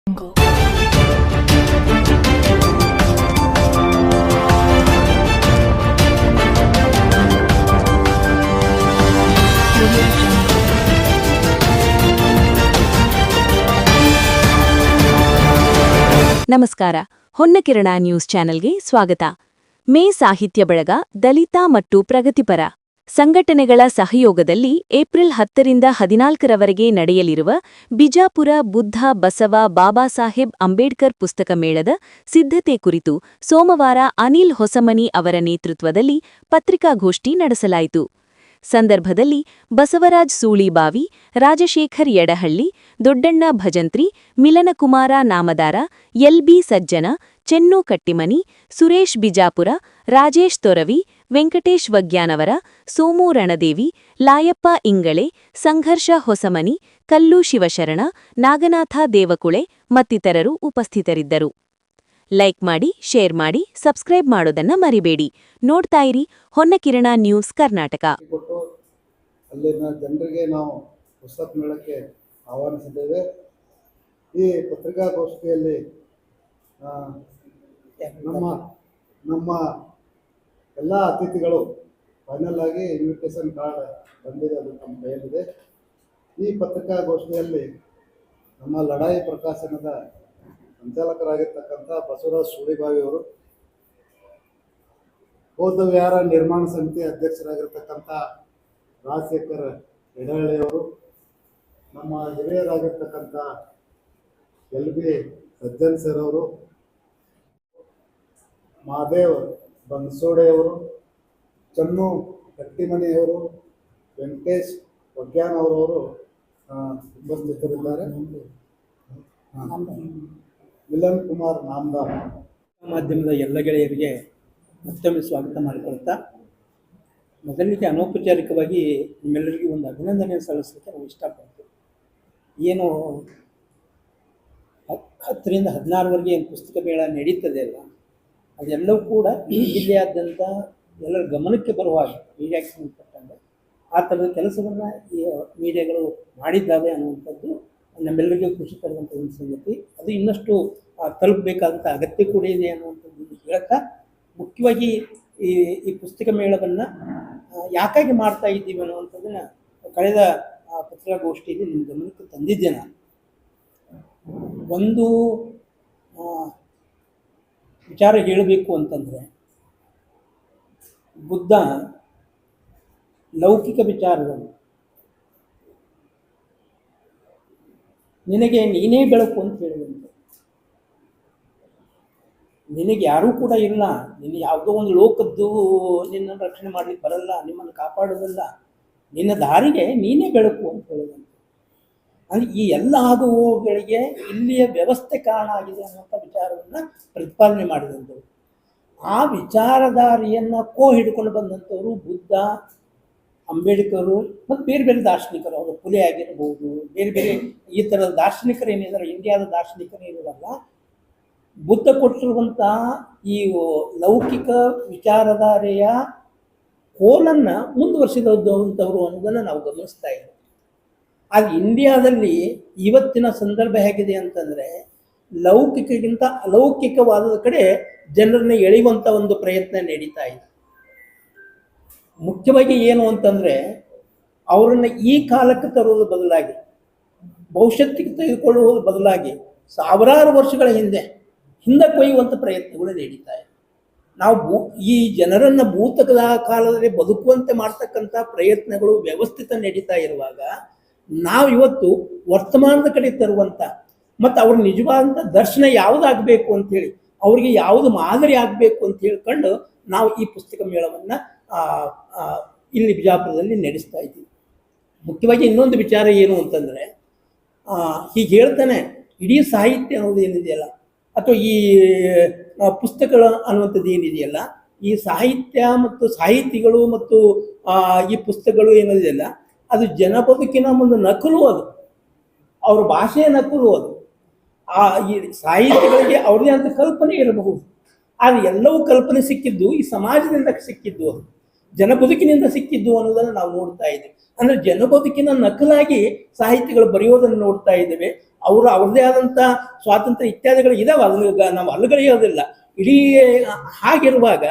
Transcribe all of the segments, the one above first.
ನಮಸ್ಕಾರ. ಹೊನ್ನಕಿರಣ ನ್ಯೂಸ್ ಚಾನೆಲ್ಗೆ ಸ್ವಾಗತ. ಮೇ ಸಾಹಿತ್ಯ ಬಳಗ ದಲಿತ ಮತ್ತು ಪ್ರಗತಿಪರ ಸಂಘಟನೆಗಳ ಸಹಯೋಗದಲ್ಲಿ ಏಪ್ರಿಲ್ 10ರಿಂದ 14ರವರೆಗೆ ನಡೆಯಲಿರುವ ಬಿಜಾಪುರ ಬುದ್ಧ ಬಸವ ಬಾಬಾ ಸಾಹೇಬ್ ಅಂಬೇಡ್ಕರ್ ಪುಸ್ತಕ ಮೇಳದ ಸಿದ್ಧತೆ ಕುರಿತು ಸೋಮವಾರ ಅನಿಲ್ ಹೊಸಮನಿ ಅವರ ನೇತೃತ್ವದಲ್ಲಿ ಪತ್ರಿಕಾಗೋಷ್ಠಿ ನಡೆಸಲಾಯಿತು. ಸಂದರ್ಭದಲ್ಲಿ ಬಸವರಾಜ್ ಸೂಳಿಬಾವಿ, ರಾಜಶೇಖರ್ ಯಡಹಳ್ಳಿ, ದೊಡ್ಡಣ್ಣ ಭಜಂತ್ರಿ, ಮಿಲನಕುಮಾರ ನಾಮದಾರ, ಎಲ್ಬಿ ಸಜ್ಜನ, ಚೆನ್ನು ಕಟ್ಟಿಮನಿ, ಸುರೇಶ್ ಬಿಜಾಪುರ, ರಾಜೇಶ್ ತೊರವಿ, ವೆಂಕಟೇಶ್ ವಗ್ಯಾನವರ, ಸೋಮು ರಣದೇವಿ, ಲಾಯಪ್ಪ ಇಂಗಳೆ, ಸಂಘರ್ಷ ಹೊಸಮನಿ, ಕಲ್ಲು ಶಿವಶರಣ, ನಾಗನಾಥ ದೇವಕುಳೆ ಮತ್ತಿತರರು ಉಪಸ್ಥಿತರಿದ್ದರು. ಲೈಕ್ ಮಾಡಿ, ಶೇರ್ ಮಾಡಿ, ಸಬ್ಸ್ಕ್ರೈಬ್ ಮಾಡೋದನ್ನ ಮರಿಬೇಡಿ. ನೋಡ್ತಾ ಇರಿ ಹೊನ್ನಕಿರಣ ನ್ಯೂಸ್ ಕರ್ನಾಟಕ. ಅಲ್ಲಿನ ಜನರಿಗೆ ನಾವು ಪುಸ್ತಕ ಮೇಳಕ್ಕೆ ಆಹ್ವಾನಿಸಿದ್ದೇವೆ. ಈ ಪತ್ರಿಕಾಗೋಷ್ಠಿಯಲ್ಲಿ ನಮ್ಮ ಎಲ್ಲ ಅತಿಥಿಗಳು ಫೈನಲ್ ಆಗಿ ಇನ್ವಿಟೇಷನ್ ಕಾರ್ಡ್ ಬಂದಿದೆ, ಅದು ನಮ್ಮ ಕೈಯಲ್ಲಿದೆ. ಈ ಪತ್ರಿಕಾಗೋಷ್ಠಿಯಲ್ಲಿ ನಮ್ಮ ಲಡಾಯಿ ಪ್ರಕಾಶನದ ಸಂಚಾಲಕರಾಗಿರ್ತಕ್ಕಂಥ ಬಸವರಾಜ್ ಸೂಳಿಬಾವಿಯವರು, ಬೌದ್ಧ ವಿಹಾರ ನಿರ್ಮಾಣ ಸಮಿತಿ ಅಧ್ಯಕ್ಷರಾಗಿರ್ತಕ್ಕಂಥ ರಾಜಶೇಖರ್ ಯಡಹಳ್ಳಿಯವರು, ನಮ್ಮ ಹಿರಿಯರಾಗಿರ್ತಕ್ಕಂಥ ಎಲ್ಬಿ ಸಜ್ಜನ್ ಸರ್ ಅವರು, ಮಹಾದೇವ್ ಬನ್ಸೋಡೆಯವರು, ಚನ್ನು ಕಟ್ಟಿಮನಿಯವರು, ವೆಂಕಟೇಶ್ ವಗ್ಯಾನವರವರು ಉಪಸ್ಥಿತರಿದ್ದಾರೆ. ಮಿಲನ್ ಕುಮಾರ್ ನಾಮದಾರ್. ಮಾಧ್ಯಮದ ಎಲ್ಲ ಗೆಳೆಯರಿಗೆ ಮತ್ತೊಮ್ಮೆ ಸ್ವಾಗತ ಮಾಡಿಕೊಳ್ತಾ, ಮೊದಲಿಗೆ ಅನೌಪಚಾರಿಕವಾಗಿ ನಿಮ್ಮೆಲ್ಲರಿಗೂ ಒಂದು ಅಭಿನಂದನೆ ಸಲ್ಲಿಸಲಿಕ್ಕೆ ನಾವು ಇಷ್ಟಪಡ್ತೀವಿ. ಏನು 10ರಿಂದ 16ವರೆಗೆ ಏನು ಪುಸ್ತಕ ಮೇಳ ನಡೀತದೆ ಅಲ್ಲ, ಅದೆಲ್ಲವೂ ಕೂಡ ಈ ಜಿಲ್ಲೆಯಾದ್ಯಂತ ಎಲ್ಲರ ಗಮನಕ್ಕೆ ಬರುವ ಹಾಗೆ ಮೀಡಿಯಾಕ್ಕೆ ಸಂಬಂಧಪಟ್ಟಂಗೆ ಆ ಥರದ ಕೆಲಸವನ್ನು ಈ ಮೀಡಿಯಾಗಳು ಮಾಡಿದ್ದಾವೆ ಅನ್ನುವಂಥದ್ದು ನಮ್ಮೆಲ್ಲರಿಗೂ ಖುಷಿ ತರುವಂಥ ಒಂದು ಸಂಗತಿ. ಅದು ಇನ್ನಷ್ಟು ತಲುಪಬೇಕಾದಂಥ ಅಗತ್ಯ ಕೂಡ ಇದೆ ಅನ್ನುವಂಥದ್ದು ಹೇಳ್ತಾ, ಮುಖ್ಯವಾಗಿ ಈ ಪುಸ್ತಕ ಮೇಳವನ್ನು ಯಾಕಾಗಿ ಮಾಡ್ತಾ ಇದ್ದೀವಿ ಅನ್ನುವಂಥದ್ದನ್ನು ಕಳೆದ ಪತ್ರಿಕಾಗೋಷ್ಠಿಯಲ್ಲಿ ನಿಮ್ಮ ಗಮನಕ್ಕೆ ತಂದಿದ್ದೆ. ನಾನು ಒಂದು ವಿಚಾರ ಹೇಳಬೇಕು ಅಂತಂದರೆ, ಬುದ್ಧ ಲೌಕಿಕ ವಿಚಾರದಲ್ಲಿ ನಿನಗೆ ನೀನೇ ಬೆಳಕು ಅಂತ ಹೇಳಿದಂತೆ. ನಿನಗೆ ಯಾರೂ ಕೂಡ ಇಲ್ಲ, ನಿನ್ನ ಯಾವುದೋ ಒಂದು ಲೋಕದ್ದು ನಿನ್ನನ್ನು ರಕ್ಷಣೆ ಮಾಡಲಿಕ್ಕೆ ಬರಲ್ಲ, ನಿಮ್ಮನ್ನು ಕಾಪಾಡೋದಲ್ಲ, ನಿನ್ನ ದಾರಿಗೆ ನೀನೇ ಬೆಳಕು ಅಂತ ಹೇಳಿದಂತೆ. ಅಂದರೆ ಈ ಎಲ್ಲ ಆಗುವಗಳಿಗೆ ಇಲ್ಲಿಯ ವ್ಯವಸ್ಥೆ ಕಾರಣ ಆಗಿದೆ ಅನ್ನುವಂಥ ವಿಚಾರವನ್ನು ಪ್ರತಿಪಾದನೆ ಮಾಡಿದಂಥವ್ರು. ಆ ವಿಚಾರಧಾರಿಯನ್ನು ಹಿಡ್ಕೊಂಡು ಬಂದಂಥವರು ಬುದ್ಧ, ಅಂಬೇಡ್ಕರು ಮತ್ತು ಬೇರೆ ಬೇರೆ ದಾರ್ಶನಿಕರು. ಅವರು ಪುಲೆ ಆಗಿರ್ಬೋದು, ಬೇರೆ ಬೇರೆ ಈ ಥರದ ದಾರ್ಶನಿಕರು ಏನಿದ್ದಾರೆ, ಇಂಡಿಯಾದ ದಾರ್ಶನಿಕರು ಏನಿರಲ್ಲ, ಬುದ್ಧ ಕೊಟ್ಟಿರುವಂಥ ಈ ಲೌಕಿಕ ವಿಚಾರಧಾರೆಯ ಕೋಲನ್ನು ಮುಂದುವರಿಸಿದಂಥವ್ರು ಅನ್ನೋದನ್ನು ನಾವು ಗಮನಿಸ್ತಾ ಇದ್ದೀವಿ. ಆಗ ಇಂಡಿಯಾದಲ್ಲಿ ಇವತ್ತಿನ ಸಂದರ್ಭ ಹೇಗಿದೆ ಅಂತಂದರೆ, ಲೌಕಿಕಗಿಂತ ಅಲೌಕಿಕವಾದ ಕಡೆ ಜನರನ್ನ ಎಳೆಯುವಂಥ ಒಂದು ಪ್ರಯತ್ನ ನಡೀತಾ ಇದೆ. ಮುಖ್ಯವಾಗಿ ಏನು ಅಂತಂದರೆ, ಅವರನ್ನು ಈ ಕಾಲಕ್ಕೆ ತರುವುದರ ಬದಲಾಗಿ, ಭವಿಷ್ಯತ್ತಿಗೆ ತೆಗೆದುಕೊಳ್ಳುವುದರ ಬದಲಾಗಿ ಸಾವಿರಾರು ವರ್ಷಗಳ ಹಿಂದೆ ಕೊಯ್ಯುವಂಥ ಪ್ರಯತ್ನಗಳು ನಡೀತಾ ಇದೆ. ನಾವು ಈ ಜನರನ್ನು ಭೂತಕದ ಕಾಲದಲ್ಲಿ ಬದುಕುವಂತೆ ಮಾಡ್ತಕ್ಕಂಥ ಪ್ರಯತ್ನಗಳು ವ್ಯವಸ್ಥಿತ ನಡೀತಾ ಇರುವಾಗ, ನಾವು ಇವತ್ತು ವರ್ತಮಾನದ ಕಡೆ ತರುವಂಥ ಮತ್ತು ಅವ್ರ ನಿಜವಾದಂಥ ದರ್ಶನ ಯಾವುದಾಗಬೇಕು ಅಂಥೇಳಿ, ಅವರಿಗೆ ಯಾವುದು ಮಾದರಿ ಆಗಬೇಕು ಅಂತ ಹೇಳ್ಕೊಂಡು ನಾವು ಈ ಪುಸ್ತಕ ಮೇಳವನ್ನು ಇಲ್ಲಿ ಬಿಜಾಪುರದಲ್ಲಿ ನಡೆಸ್ತಾ ಇದ್ದೀವಿ. ಮುಖ್ಯವಾಗಿ ಇನ್ನೊಂದು ವಿಚಾರ ಏನು ಅಂತಂದರೆ, ಹೀಗೆ ಹೇಳ್ತಾನೆ, ಇಡೀ ಸಾಹಿತ್ಯ ಅನ್ನೋದು ಏನಿದೆಯಲ್ಲ, ಅಥವಾ ಈ ಪುಸ್ತಕಗಳು ಅನ್ನುವಂಥದ್ದು ಏನಿದೆಯಲ್ಲ, ಈ ಸಾಹಿತ್ಯ ಮತ್ತು ಸಾಹಿತಿಗಳು ಮತ್ತು ಈ ಪುಸ್ತಕಗಳು ಏನಿದೆಯಲ್ಲ, ಅದು ಜನ ಬದುಕಿನ ಒಂದು ನಕಲು, ಅದು ಅವ್ರ ಭಾಷೆಯ ನಕಲು. ಅದು ಈ ಸಾಹಿತಿಗಳಿಗೆ ಅವ್ರದೇ ಅಂತ ಕಲ್ಪನೆ ಇರಬಹುದು, ಆದರೆ ಎಲ್ಲವೂ ಕಲ್ಪನೆ ಸಿಕ್ಕಿದ್ದು ಈ ಸಮಾಜದಿಂದ ಸಿಕ್ಕಿದ್ದು, ಅದು ಜನ ಬದುಕಿನಿಂದ ಸಿಕ್ಕಿದ್ದು ಅನ್ನೋದನ್ನು ನಾವು ನೋಡ್ತಾ ಇದ್ದೀವಿ. ಅಂದರೆ ಜನ ಬದುಕಿನ ನಕಲಾಗಿ ಸಾಹಿತಿಗಳು ಬರೆಯೋದನ್ನು ನೋಡ್ತಾ ಇದ್ದೇವೆ. ಅವರು ಅವ್ರದ್ದೇ ಆದಂಥ ಸ್ವಾತಂತ್ರ್ಯ ಇತ್ಯಾದಿಗಳು ಇದಾವೆ, ಅದನ್ನ ನಾವು ಅಲ್ಲಗಳೆಯೋದಿಲ್ಲ. ಇಡೀ ಹಾಗಿರುವಾಗ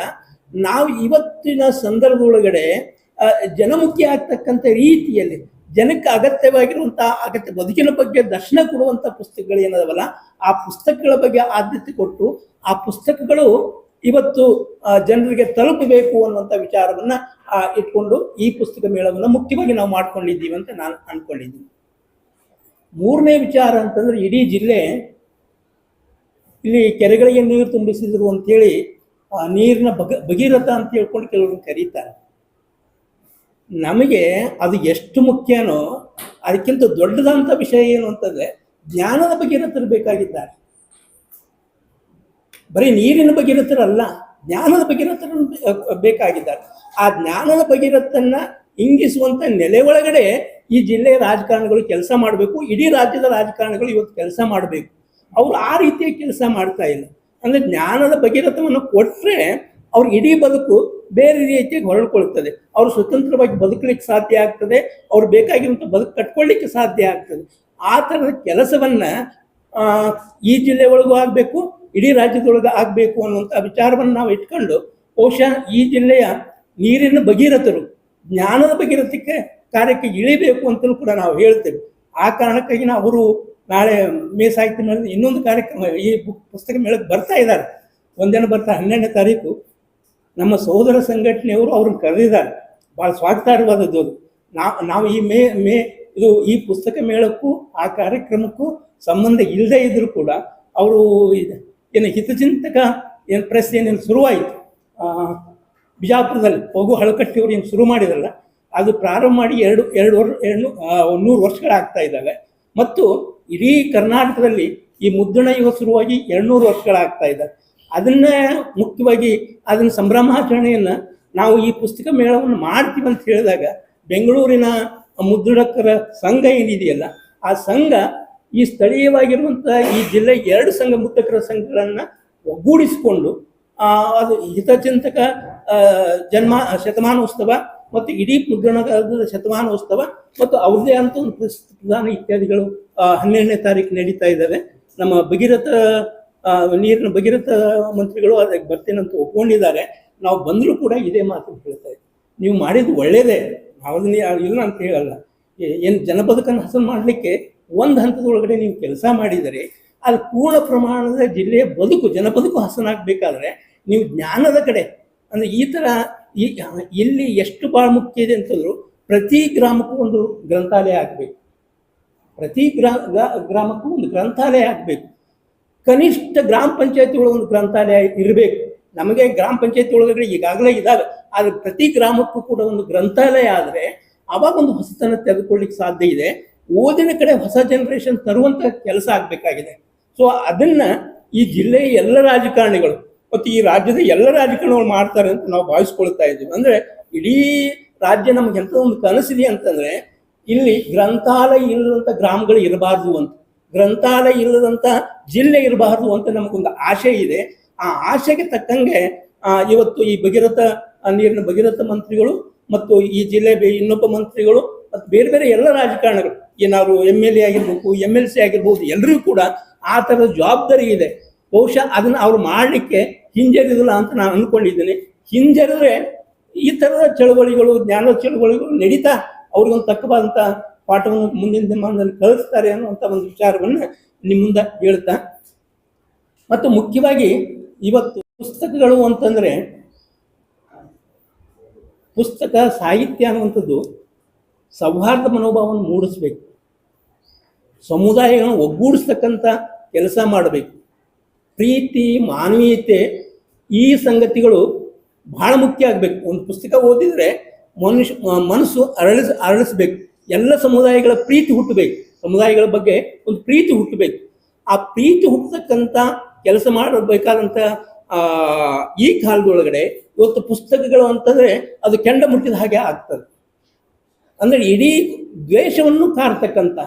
ನಾವು ಇವತ್ತಿನ ಸಂದರ್ಭದೊಳಗಡೆ ಜನಮುಖಿ ಆಗ್ತಕ್ಕಂಥ ರೀತಿಯಲ್ಲಿ ಜನಕ್ಕೆ ಅಗತ್ಯವಾಗಿರುವಂಥ ಬದುಕಿನ ಬಗ್ಗೆ ದರ್ಶನ ಕೊಡುವಂಥ ಪುಸ್ತಕಗಳು ಏನದವಲ್ಲ, ಆ ಪುಸ್ತಕಗಳ ಬಗ್ಗೆ ಆದ್ಯತೆ ಕೊಟ್ಟು ಆ ಪುಸ್ತಕಗಳು ಇವತ್ತು ಜನರಿಗೆ ತಲುಪಬೇಕು ಅನ್ನುವಂಥ ವಿಚಾರವನ್ನ ಇಟ್ಕೊಂಡು ಈ ಪುಸ್ತಕ ಮೇಳವನ್ನು ಮುಖ್ಯವಾಗಿ ನಾವು ಮಾಡ್ಕೊಂಡಿದ್ದೀವಿ ಅಂತ ನಾನು ಅನ್ಕೊಂಡಿದ್ದೀನಿ. ಮೂರನೇ ವಿಚಾರ ಅಂತಂದ್ರೆ, ಇಡೀ ಜಿಲ್ಲೆ ಇಲ್ಲಿ ಕೆರೆಗಳಿಗೆ ನೀರು ತುಂಬಿಸಿದ್ರು ಅಂತೇಳಿ ನೀರಿನ ಭಗೀರಥ ಅಂತ ಹೇಳ್ಕೊಂಡು ಕೆಲವರು ಕರೀತಾರೆ. ನಮಗೆ ಅದು ಎಷ್ಟು ಮುಖ್ಯನೋ ಅದಕ್ಕಿಂತ ದೊಡ್ಡದಂಥ ವಿಷಯ ಏನು ಅಂತಂದ್ರೆ, ಜ್ಞಾನದ ಭಗೀರಥರು ಬೇಕಾಗಿದ್ದಾರೆ. ಬರೀ ನೀರಿನ ಭಗೀರಥರಲ್ಲ, ಜ್ಞಾನದ ಭಗೀರಥರು ಬೇಕಾಗಿದ್ದಾರೆ. ಆ ಜ್ಞಾನದ ಭಗೀರಥನ್ನ ಇಂಗಿಸುವಂತ ನೆಲೆ ಒಳಗಡೆ ಈ ಜಿಲ್ಲೆಯ ರಾಜಕಾರಣಿಗಳು ಕೆಲಸ ಮಾಡಬೇಕು, ಇಡೀ ರಾಜ್ಯದ ರಾಜಕಾರಣಿಗಳು ಇವತ್ತು ಕೆಲಸ ಮಾಡಬೇಕು. ಅವ್ರು ಆ ರೀತಿಯ ಕೆಲಸ ಮಾಡ್ತಾ ಇಲ್ಲ. ಅಂದ್ರೆ ಜ್ಞಾನದ ಭಗೀರಥವನ್ನು ಕೊಟ್ಟರೆ ಅವ್ರ ಇಡೀ ಬದುಕು ಬೇರೆ ರೀತಿಯಾಗಿ ಹೊರಡ್ಕೊಳ್ತದೆ, ಅವ್ರು ಸ್ವತಂತ್ರವಾಗಿ ಬದುಕಲಿಕ್ಕೆ ಸಾಧ್ಯ ಆಗ್ತದೆ, ಅವ್ರು ಬೇಕಾಗಿರುವಂಥ ಬದುಕು ಕಟ್ಕೊಳ್ಳಿಕ್ಕೆ ಸಾಧ್ಯ ಆಗ್ತದೆ. ಆ ಥರದ ಕೆಲಸವನ್ನ ಈ ಜಿಲ್ಲೆ ಒಳಗೂ ಆಗಬೇಕು, ಇಡೀ ರಾಜ್ಯದೊಳಗೆ ಆಗಬೇಕು ಅನ್ನುವಂಥ ವಿಚಾರವನ್ನು ನಾವು ಇಟ್ಕೊಂಡು ಬಹುಶಃ ಈ ಜಿಲ್ಲೆಯ ನೀರಿನ ಭಗೀರಥರು ಜ್ಞಾನದ ಭಗೀರಥಕ್ಕೆ ಕಾರ್ಯಕ್ಕೆ ಇಳಿಬೇಕು ಅಂತಲೂ ಕೂಡ ನಾವು ಹೇಳ್ತೇವೆ. ಆ ಕಾರಣಕ್ಕಾಗಿ ಅವರು ನಾಳೆ ಮೇ ಸಾಹಿತ್ಯ ಮೇಳದ ಇನ್ನೊಂದು ಕಾರ್ಯಕ್ರಮ, ಈ ಪುಸ್ತಕ ಮೇಳಕ್ಕೆ ಬರ್ತಾ ಇದ್ದಾರೆ. ಒಂದಿನ ಬರ್ತಾ 12ನೇ ತಾರೀಕು ನಮ್ಮ ಸಹೋದರ ಸಂಘಟನೆಯವರು ಅವ್ರನ್ನ ಕರೆದಿದ್ದಾರೆ. ಭಾಳ ಸ್ವಾಗತಾರ್ಹವಾದದ್ದು ಅದು. ನಾವು ಈ ಮೇ ಇದು ಈ ಪುಸ್ತಕ ಮೇಳಕ್ಕೂ ಆ ಕಾರ್ಯಕ್ರಮಕ್ಕೂ ಸಂಬಂಧ ಇಲ್ಲದೆ ಇದ್ರೂ ಕೂಡ ಅವರು ಏನು ಹಿತಚಿಂತಕ ಏನು ಪ್ರೆಸ್ ಏನೇನು ಶುರುವಾಯಿತು ಬಿಜಾಪುರದಲ್ಲಿ, ಹೋಗು ಹಳಕಟ್ಟಿಯವರು ಏನು ಶುರು ಮಾಡಿದ್ರಲ್ಲ, ಅದು ಪ್ರಾರಂಭ ಮಾಡಿ 100 ವರ್ಷಗಳಾಗ್ತಾ ಇದ್ದಾವೆ. ಮತ್ತು ಇಡೀ ಕರ್ನಾಟಕದಲ್ಲಿ ಈ ಮುದ್ರಣ ಯುಗ ಶುರುವಾಗಿ 200 ವರ್ಷಗಳಾಗ್ತಾ ಇದ್ದಾವೆ. ಅದನ್ನ ಮುಖ್ಯವಾಗಿ ಅದನ್ನ ಸಂಭ್ರಮಾಚರಣೆಯನ್ನು ನಾವು ಈ ಪುಸ್ತಕ ಮೇಳವನ್ನು ಮಾಡ್ತೀವಿ ಅಂತ ಹೇಳಿದಾಗ, ಬೆಂಗಳೂರಿನ ಮುದ್ರಣಕರ ಸಂಘ ಏನಿದೆಯಲ್ಲ, ಆ ಸಂಘ ಈ ಸ್ಥಳೀಯವಾಗಿರುವಂಥ ಈ ಜಿಲ್ಲೆ 2 ಸಂಘ ಮುದ್ರಕರ ಸಂಘಗಳನ್ನು ಒಗ್ಗೂಡಿಸಿಕೊಂಡು ಅದು ಹಿತಚಿಂತಕ ಶತಮಾನೋತ್ಸವ ಮತ್ತು ಇಡೀ ಮುದ್ರಣದ ಶತಮಾನೋತ್ಸವ ಮತ್ತು ಅವ್ರದ್ದೇ ಅಂತ ಒಂದು ಪ್ರದಾನ ಇತ್ಯಾದಿಗಳು 12ನೇ ತಾರೀಕು ನಡೀತಾ ಇದ್ದಾವೆ. ನಮ್ಮ ಭಗೀರಥ ನೀರಿನ ಭಗೀರಥ ಮಂತ್ರಿಗಳು ಅದಕ್ಕೆ ಬರ್ತೀನಂತ ಒಪ್ಕೊಂಡಿದ್ದಾರೆ. ನಾವು ಬಂದರೂ ಕೂಡ ಇದೇ ಮಾತು ಹೇಳ್ತಾ ಇದ್ದೀವಿ, ನೀವು ಮಾಡಿದ್ದು ಒಳ್ಳೇದೇ, ನಾವದನ್ನ ಇಲ್ಲ ಅಂತ ಹೇಳಲ್ಲ. ಏನು ಜನಬದುಕನ್ನು ಹಸನು ಮಾಡಲಿಕ್ಕೆ ಒಂದು ಹಂತದೊಳಗಡೆ ನೀವು ಕೆಲಸ ಮಾಡಿದರೆ ಅದು ಪೂರ್ಣ ಪ್ರಮಾಣದ ಜಿಲ್ಲೆಯ ಜನಬದುಕು ಹಸನಾಗಬೇಕಾದ್ರೆ ನೀವು ಜ್ಞಾನದ ಕಡೆ, ಅಂದರೆ ಈ ಥರ ಇಲ್ಲಿ ಎಷ್ಟು ಭಾಳ ಮುಖ್ಯ ಇದೆ ಅಂತಂದ್ರು, ಪ್ರತಿ ಗ್ರಾಮಕ್ಕೂ ಒಂದು ಗ್ರಂಥಾಲಯ ಆಗಬೇಕು, ಪ್ರತಿ ಗ್ರಾಮಕ್ಕೂ ಒಂದು ಗ್ರಂಥಾಲಯ ಆಗಬೇಕು. ಕನಿಷ್ಠ ಗ್ರಾಮ ಪಂಚಾಯತಿ ಒಳಗೆ ಒಂದು ಗ್ರಂಥಾಲಯ ಇರಬೇಕು. ನಮಗೆ ಗ್ರಾಮ ಪಂಚಾಯತಿ ಒಳಗಡೆ ಈಗಾಗಲೇ ಇದ್ದಾವೆ, ಆದರೆ ಪ್ರತಿ ಗ್ರಾಮಕ್ಕೂ ಕೂಡ ಒಂದು ಗ್ರಂಥಾಲಯ ಆದರೆ ಅವಾಗ ಒಂದು ಹೊಸತನ ತೆಗೆದುಕೊಳ್ಳಿಕ್ಕೆ ಸಾಧ್ಯ ಇದೆ. ಓದಿನ ಕಡೆ ಹೊಸ ಜನರೇಷನ್ ತರುವಂಥ ಕೆಲಸ ಆಗಬೇಕಾಗಿದೆ. ಸೊ ಅದನ್ನ ಈ ಜಿಲ್ಲೆಯ ಎಲ್ಲ ರಾಜಕಾರಣಿಗಳು ಮತ್ತು ಈ ರಾಜ್ಯದ ಎಲ್ಲ ರಾಜಕಾರಣಿಗಳು ಮಾಡ್ತಾರೆ ಅಂತ ನಾವು ಭಾವಿಸ್ಕೊಳ್ತಾ ಇದ್ದೀವಿ. ಅಂದ್ರೆ ಇಡೀ ರಾಜ್ಯ ನಮ್ಗೆ ಎಂಥ ಒಂದು ಕನಸಿದೆ ಅಂತಂದ್ರೆ, ಇಲ್ಲಿ ಗ್ರಂಥಾಲಯ ಇಲ್ಲದಂಥ ಗ್ರಾಮಗಳು ಇರಬಾರ್ದು ಅಂತ, ಗ್ರಂಥಾಲಯ ಇಲ್ಲದಂಥ ಜಿಲ್ಲೆ ಇರಬಾರ್ದು ಅಂತ ನಮಗೊಂದು ಆಶೆ ಇದೆ. ಆ ಆಶೆಗೆ ತಕ್ಕಂಗೆ ಇವತ್ತು ಈ ನೀರಿನ ಭಗೀರಥ ಮಂತ್ರಿಗಳು ಮತ್ತು ಈ ಜಿಲ್ಲೆ ಇನ್ನೊಬ್ಬ ಮಂತ್ರಿಗಳು ಮತ್ತು ಬೇರೆ ಬೇರೆ ಎಲ್ಲ ರಾಜಕಾರಣಿಗಳು, ಏನಾದ್ರು MLA ಆಗಿರ್ಬೇಕು, MLC ಆಗಿರ್ಬೋದು, ಎಲ್ಲರಿಗೂ ಕೂಡ ಆ ಥರದ ಜವಾಬ್ದಾರಿ ಇದೆ. ಬಹುಶಃ ಅದನ್ನ ಅವ್ರು ಮಾಡಲಿಕ್ಕೆ ಹಿಂಜರಿದಿಲ್ಲ ಅಂತ ನಾನು ಅಂದ್ಕೊಂಡಿದ್ದೀನಿ. ಹಿಂಜರಿದ್ರೆ ಈ ಥರದ ಚಳವಳಿಗಳು, ಜ್ಞಾನದ ಚಳವಳಿಗಳು ನಡೀತಾ ಅವ್ರಿಗೊಂದು ತಕ್ಕವಾದಂಥ ಪಾಠವನ್ನು ಮುಂದಿನ ದಿನಮಾನದಲ್ಲಿ ಕಲಿಸ್ತಾರೆ ಅನ್ನುವಂಥ ಒಂದು ವಿಚಾರವನ್ನು ನಿಮ್ಮ ಮುಂದೆ ಹೇಳ್ತಾ, ಮತ್ತು ಮುಖ್ಯವಾಗಿ ಇವತ್ತು ಪುಸ್ತಕಗಳು ಅಂತಂದರೆ, ಪುಸ್ತಕ ಸಾಹಿತ್ಯ ಅನ್ನುವಂಥದ್ದು ಸೌಹಾರ್ದ ಮನೋಭಾವವನ್ನು ಮೂಡಿಸ್ಬೇಕು, ಸಮುದಾಯಗಳನ್ನು ಒಗ್ಗೂಡಿಸ್ತಕ್ಕಂಥ ಕೆಲಸ ಮಾಡಬೇಕು. ಪ್ರೀತಿ, ಮಾನವೀಯತೆ, ಈ ಸಂಗತಿಗಳು ಬಹಳ ಮುಖ್ಯ ಆಗಬೇಕು. ಒಂದು ಪುಸ್ತಕ ಓದಿದರೆ ಮನಸ್ಸು ಅರಳಿಸ್ಬೇಕು. ಎಲ್ಲ ಸಮುದಾಯಗಳ ಪ್ರೀತಿ ಹುಟ್ಟಬೇಕು, ಸಮುದಾಯಗಳ ಬಗ್ಗೆ ಒಂದು ಪ್ರೀತಿ ಹುಟ್ಟಬೇಕು. ಆ ಪ್ರೀತಿ ಹುಟ್ಟತಕ್ಕಂಥ ಕೆಲಸ ಮಾಡಬೇಕಾದಂಥ ಈ ಕಾಲದೊಳಗಡೆ ಇವತ್ತು ಪುಸ್ತಕಗಳು ಅಂತಂದರೆ ಅದು ಕೆಂಡ ಮುಟ್ಟಿದ ಹಾಗೆ ಆಗ್ತದೆ. ಅಂದರೆ ಇಡೀ ದ್ವೇಷವನ್ನು ಕಾರ್ತಕ್ಕಂಥ,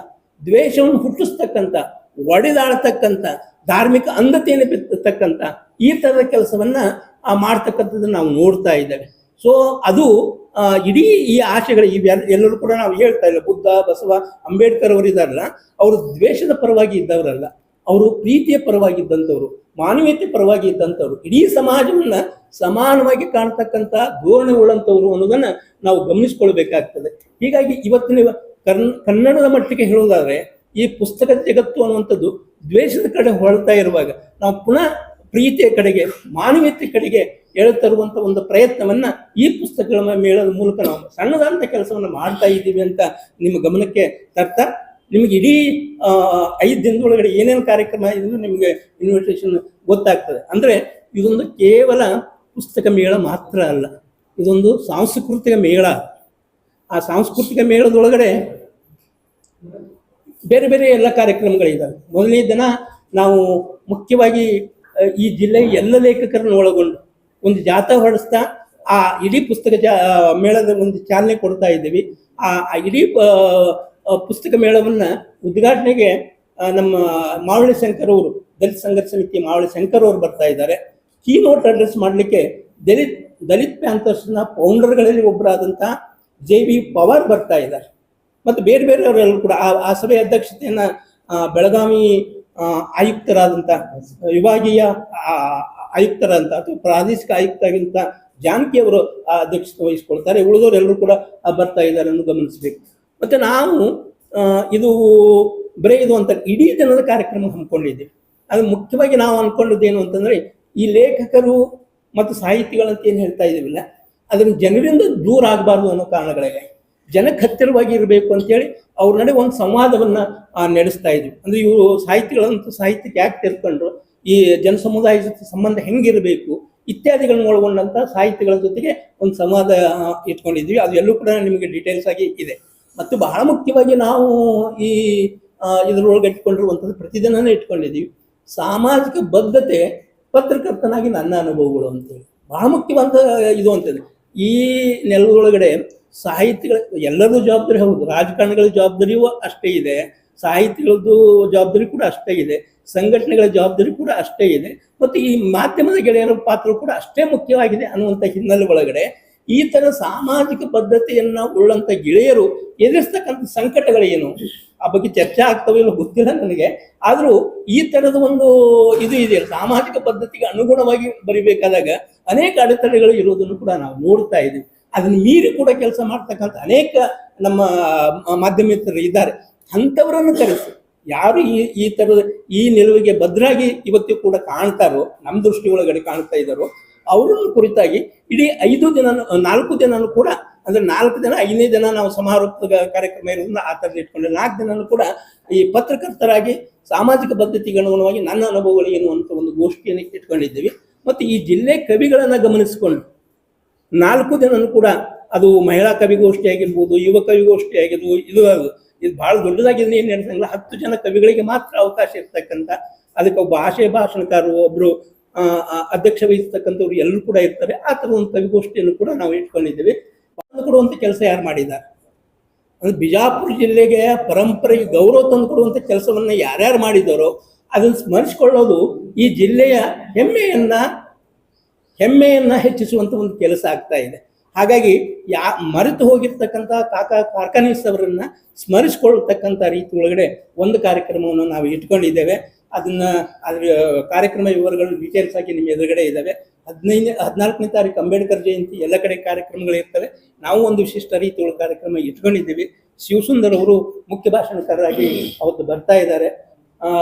ದ್ವೇಷವನ್ನು ಹುಟ್ಟಿಸ್ತಕ್ಕಂಥ, ಒಡೆದಾಡ್ತಕ್ಕಂಥ, ಧಾರ್ಮಿಕ ಅಂಧತೆಯನ್ನು ಬಿತ್ತಕ್ಕಂಥ ಈ ಥರದ ಕೆಲಸವನ್ನು ಮಾಡ್ತಕ್ಕಂಥದ್ದನ್ನು ನಾವು ನೋಡ್ತಾ ಇದ್ದೇವೆ. ಸೊ ಅದು ಇಡೀ ಈ ಆಶೆಗಳು ಎಲ್ಲರೂ ಕೂಡ ನಾವು ಹೇಳ್ತಾ ಇಲ್ಲ, ಬುದ್ಧ, ಬಸವ, ಅಂಬೇಡ್ಕರ್ ಅವರು ಇದಾರಲ್ಲ, ಅವರು ದ್ವೇಷದ ಪರವಾಗಿ ಇದ್ದವರಲ್ಲ, ಅವರು ಪ್ರೀತಿಯ ಪರವಾಗಿದ್ದಂಥವ್ರು, ಮಾನವೀಯತೆ ಪರವಾಗಿ ಇದ್ದಂಥವ್ರು, ಇಡೀ ಸಮಾಜವನ್ನ ಸಮಾನವಾಗಿ ಕಾಣ್ತಕ್ಕಂಥ ಧೋರಣೆ ಉಳ್ಳಂಥವ್ರು ಅನ್ನೋದನ್ನ ನಾವು ಗಮನಿಸ್ಕೊಳ್ಬೇಕಾಗ್ತದೆ. ಹೀಗಾಗಿ ಇವತ್ತಿನ ಕನ್ನಡದ ಮಟ್ಟಿಗೆ ಹೇಳೋದಾದ್ರೆ ಈ ಪುಸ್ತಕ ಜಗತ್ತು ಅನ್ನುವಂಥದ್ದು ದ್ವೇಷದ ಕಡೆ ಹೊರಳ್ತಾ ಇರುವಾಗ ನಾವು ಪುನಃ ಪ್ರೀತಿಯ ಕಡೆಗೆ, ಮಾನವೀಯತೆ ಕಡೆಗೆ ಎಳೆತರುವಂತ ಒಂದು ಪ್ರಯತ್ನವನ್ನ ಈ ಪುಸ್ತಕಗಳ ಮೇಳದ ಮೂಲಕ ನಾವು ಸಣ್ಣದಾದಂಥ ಕೆಲಸವನ್ನ ಮಾಡ್ತಾ ಇದ್ದೀವಿ ಅಂತ ನಿಮ್ಮ ಗಮನಕ್ಕೆ ತರ್ತಾ, ನಿಮ್ಗೆ ಇಡೀ 5 ದಿನದೊಳಗಡೆ ಏನೇನು ಕಾರ್ಯಕ್ರಮ ಇದೆ ನಿಮಗೆ ಇನ್ವಿಟೇಷನ್ ಗೊತ್ತಾಗ್ತದೆ. ಅಂದ್ರೆ ಇದೊಂದು ಕೇವಲ ಪುಸ್ತಕ ಮೇಳ ಮಾತ್ರ ಅಲ್ಲ, ಇದೊಂದು ಸಾಂಸ್ಕೃತಿಕ ಮೇಳ. ಆ ಸಾಂಸ್ಕೃತಿಕ ಮೇಳದೊಳಗಡೆ ಬೇರೆ ಬೇರೆ ಎಲ್ಲ ಕಾರ್ಯಕ್ರಮಗಳಿದ್ದಾವೆ. ಮೊದಲನೇ ದಿನ ನಾವು ಮುಖ್ಯವಾಗಿ ಈ ಜಿಲ್ಲೆಯ ಎಲ್ಲ ಲೇಖಕರನ್ನು ಒಳಗೊಂಡು ಒಂದು ಜಾಥಾ ಹೊರಡಿಸ್ತಾ ಆ ಇಡೀ ಪುಸ್ತಕ ಮೇಳದ ಒಂದು ಚಾಲನೆ ಕೊಡ್ತಾ ಇದ್ದೀವಿ. ಆ ಇಡೀ ಪುಸ್ತಕ ಮೇಳವನ್ನ ಉದ್ಘಾಟನೆಗೆ ನಮ್ಮ ಮಾವಳಿ ಶಂಕರ್ ಅವರು, ದಲಿತ ಸಂಘರ್ಷ ಸಮಿತಿ ಮಾವಳಿ ಶಂಕರ್ ಅವರು ಬರ್ತಾ ಇದ್ದಾರೆ. ಕೀನೋಟ್ ಅಡ್ರೆಸ್ ಮಾಡಲಿಕ್ಕೆ ದಲಿತ್ ಪ್ಯಾಂಥರ್ಸ್ನ ಫೌಂಡರ್ಗಳಲ್ಲಿ ಒಬ್ಬರಾದಂತಹ JV ಪವಾರ್ ಬರ್ತಾ ಇದ್ದಾರೆ. ಮತ್ತು ಬೇರೆ ಬೇರೆಯವರೆಲ್ಲರೂ ಕೂಡ ಆ ಸಭೆಯ ಅಧ್ಯಕ್ಷತೆಯನ್ನ ಬೆಳಗಾವಿ ಆಯುಕ್ತರಾದಂಥ, ವಿಭಾಗೀಯ ಆಯುಕ್ತರಾದಂಥ ಅಥವಾ ಪ್ರಾದೇಶಿಕ ಆಯುಕ್ತರಾಗಿಂತ ಜಾನಕಿ ಅವರು ಅಧ್ಯಕ್ಷತೆ ವಹಿಸ್ಕೊಳ್ತಾರೆ. ಉಳಿದವರೆಲ್ಲರೂ ಕೂಡ ಬರ್ತಾ ಇದ್ದಾರೆ ಅನ್ನೋದು ಗಮನಿಸಬೇಕು. ಮತ್ತೆ ನಾವು ಇದು ಬರೀ ಇದು ಅಂತ ಇಡೀ ದಿನದ ಕಾರ್ಯಕ್ರಮ ಹಮ್ಮಿಕೊಂಡಿದ್ದೀವಿ. ಅದು ಮುಖ್ಯವಾಗಿ ನಾವು ಅನ್ಕೊಂಡಿದ್ದೇನು ಅಂತಂದ್ರೆ, ಈ ಲೇಖಕರು ಮತ್ತು ಸಾಹಿತಿಗಳಂತ ಏನು ಹೇಳ್ತಾ ಇದ್ದೀವಿಲ್ಲ, ಅದನ್ನು ಜನರಿಂದ ದೂರ ಆಗಬಾರ್ದು ಅನ್ನೋ ಕಾರಣಗಳಿಗೆ ಜನಕ್ಕೆ ಹತ್ತಿರವಾಗಿ ಇರಬೇಕು ಅಂತೇಳಿ ಅವ್ರ ನಡೆ ಒಂದು ಸಂವಾದವನ್ನ ನಡೆಸ್ತಾ ಇದ್ವಿ. ಅಂದ್ರೆ ಇವರು ಸಾಹಿತಿಗಳಂತೂ ಸಾಹಿತ್ಯಕ್ಕೆ ಯಾಕೆ ತಿಳ್ಕೊಂಡ್ರು, ಈ ಜನ ಸಮುದಾಯದ ಜೊತೆ ಸಂಬಂಧ ಹೆಂಗಿರಬೇಕು ಇತ್ಯಾದಿಗಳನ್ನ ಒಳಗೊಂಡಂತ ಸಾಹಿತಿಗಳ ಜೊತೆಗೆ ಒಂದು ಸಂವಾದ ಇಟ್ಕೊಂಡಿದ್ವಿ. ಅದು ಎಲ್ಲೂ ಕೂಡ ನಿಮಗೆ ಡೀಟೇಲ್ಸ್ ಆಗಿ ಇದೆ. ಮತ್ತು ಬಹಳ ಮುಖ್ಯವಾಗಿ ನಾವು ಈ ಇದರೊಳಗೆ ಇಟ್ಕೊಂಡಿರುವಂಥದ್ದು ಪ್ರತಿದಿನನೇ ಇಟ್ಕೊಂಡಿದ್ದೀವಿ, ಸಾಮಾಜಿಕ ಬದ್ಧತೆ ಪತ್ರಕರ್ತನಾಗಿ ನನ್ನ ಅನುಭವಗಳು ಅಂತೇಳಿ ಬಹಳ ಮುಖ್ಯವಾದ ಇದು ಅಂತೇಳಿ. ಈ ನೆಲದೊಳಗಡೆ ಸಾಹಿತಿಗಳ ಎಲ್ಲರದ್ದು ಜವಾಬ್ದಾರಿ ಹೌದು, ರಾಜಕಾರಣಿಗಳ ಜವಾಬ್ದಾರಿಯೂ ಅಷ್ಟೇ ಇದೆ, ಸಾಹಿತಿಗಳದ್ದು ಜವಾಬ್ದಾರಿ ಕೂಡ ಅಷ್ಟೇ ಇದೆ, ಸಂಘಟನೆಗಳ ಜವಾಬ್ದಾರಿ ಕೂಡ ಅಷ್ಟೇ ಇದೆ, ಮತ್ತು ಈ ಮಾಧ್ಯಮದ ಗೆಳೆಯರ ಪಾತ್ರ ಕೂಡ ಅಷ್ಟೇ ಮುಖ್ಯವಾಗಿದೆ ಅನ್ನುವಂಥ ಹಿನ್ನೆಲೆ ಒಳಗಡೆ ಈ ತರ ಸಾಮಾಜಿಕ ಬದ್ಧತೆಯನ್ನ ಉಳ್ಳಂತ ಗೆಳೆಯರು ಎದುರಿಸ್ತಕ್ಕಂಥ ಸಂಕಟಗಳೇನು ಆ ಬಗ್ಗೆ ಚರ್ಚೆ ಆಗ್ತವೆ ಇಲ್ಲ ಗೊತ್ತಿಲ್ಲ ನನಗೆ. ಆದ್ರೂ ಈ ತರದ ಒಂದು ಇದು ಇದೆ, ಸಾಮಾಜಿಕ ಪದ್ಧತಿಗೆ ಅನುಗುಣವಾಗಿ ಬರಿಬೇಕಾದಾಗ ಅನೇಕ ಅಡೆತಡೆಗಳು ಇರೋದನ್ನು ಕೂಡ ನಾವು ನೋಡ್ತಾ ಇದ್ದೀವಿ. ಅದನ್ನ ಮೀರಿ ಕೂಡ ಕೆಲಸ ಮಾಡ್ತಕ್ಕಂಥ ಅನೇಕ ನಮ್ಮ ಮಾಧ್ಯಮಿಕರು ಇದ್ದಾರೆ. ಅಂಥವರನ್ನು ಕರೆಸಿ ಯಾರು ಈ ತರದ ಈ ನಿಲುವಿಗೆ ಭದ್ರಾಗಿ ಇವತ್ತು ಕೂಡ ಕಾಣ್ತಾರೋ, ನಮ್ಮ ದೃಷ್ಟಿ ಒಳಗಡೆ ಕಾಣ್ತಾ ಇದ್ದಾರೋ, ಅವರನ್ನು ಕುರಿತಾಗಿ ಇಡೀ 5 ದಿನ 4 ದಿನನೂ ಕೂಡ, ಅಂದ್ರೆ 4 ದಿನ 5ನೇ ದಿನ ನಾವು ಸಮಾರೋಪ ಕಾರ್ಯಕ್ರಮ ಇರೋದ್ರಿಂದ ಆ ಥರ ಇಟ್ಕೊಂಡ್ರೆ 4 ದಿನನೂ ಕೂಡ ಈ ಪತ್ರಕರ್ತರಾಗಿ ಸಾಮಾಜಿಕ ಬದ್ಧತೆಗೆ ಅನುಗುಣವಾಗಿ ನನ್ನ ಅನುಭವಗಳು ಏನು ಅಂತ ಒಂದು ಗೋಷ್ಠಿಯನ್ನು ಇಟ್ಕೊಂಡಿದ್ದೀವಿ. ಮತ್ತು ಈ ಜಿಲ್ಲೆ ಕವಿಗಳನ್ನ ಗಮನಿಸಿಕೊಂಡು 4 ದಿನನೂ ಕೂಡ ಅದು ಮಹಿಳಾ ಕವಿಗೋಷ್ಠಿ ಆಗಿರ್ಬೋದು, ಯುವ ಕವಿಗೋಷ್ಠಿ ಆಗಿರ್ಬೋದು, ಇದು ಬಹಳ ದೊಡ್ಡದಾಗಿದೆ. ಏನು ಹೇಳ್ತಂಗಿಲ್ಲ, 10 ಜನ ಕವಿಗಳಿಗೆ ಮಾತ್ರ ಅವಕಾಶ ಇರ್ತಕ್ಕಂಥ, ಅದಕ್ಕೆ ಒಬ್ಬ ಭಾಷಣಕಾರರು, ಒಬ್ರು ಅಧ್ಯಕ್ಷ ವಹಿಸ್ತಕ್ಕಂಥವ್ರು ಎಲ್ಲರೂ ಕೂಡ ಇರ್ತಾರೆ. ಆ ಥರದ ಒಂದು ಕವಿಗೋಷ್ಠಿಯನ್ನು ಕೂಡ ನಾವು ಇಟ್ಕೊಂಡಿದ್ದೀವಿ. ಕೊಡುವಂಥ ಕೆಲಸ ಯಾರು ಮಾಡಿದ್ದಾರೆ ಅಂದ್ರೆ ಬಿಜಾಪುರ ಜಿಲ್ಲೆಗೆ ಪರಂಪರೆಗೆ ಗೌರವ ತಂದು ಕೊಡುವಂಥ ಕೆಲಸವನ್ನ ಯಾರ್ಯಾರು ಮಾಡಿದಾರೋ ಅದನ್ನು ಸ್ಮರಿಸಿಕೊಳ್ಳೋದು ಈ ಜಿಲ್ಲೆಯ ಹೆಮ್ಮೆಯನ್ನ ಹೆಚ್ಚಿಸುವಂತ ಒಂದು ಕೆಲಸ ಆಗ್ತಾ ಇದೆ. ಹಾಗಾಗಿ ಮರೆತು ಹೋಗಿರ್ತಕ್ಕಂಥ ಕಾರ್ಖಾನೀಸ್ ಅವರನ್ನ ಸ್ಮರಿಸಿಕೊಳ್ತಕ್ಕಂಥ ರೀತಿ ಒಳಗಡೆ ಒಂದು ಕಾರ್ಯಕ್ರಮವನ್ನು ನಾವು ಇಟ್ಕೊಂಡಿದ್ದೇವೆ. ಅದ್ರ ಕಾರ್ಯಕ್ರಮ ವಿವರಗಳು ಡೀಟೇಲ್ಸ್ ಆಗಿ ನಿಮ್ಮ ಎದುರುಗಡೆ ಇದ್ದಾವೆ. 14ನೇ ತಾರೀಕು ಅಂಬೇಡ್ಕರ್ ಜಯಂತಿ, ಎಲ್ಲ ಕಡೆ ಕಾರ್ಯಕ್ರಮಗಳು ಇರ್ತವೆ. ನಾವು ಒಂದು ವಿಶಿಷ್ಟ ರೀತಿಯ ಕಾರ್ಯಕ್ರಮ ಇಟ್ಕೊಂಡಿದ್ದೀವಿ. ಶಿವಸುಂದರ್ ಅವರು ಮುಖ್ಯ ಭಾಷಣಕಾರರಾಗಿ ಅವತ್ತು ಬರ್ತಾ ಇದ್ದಾರೆ.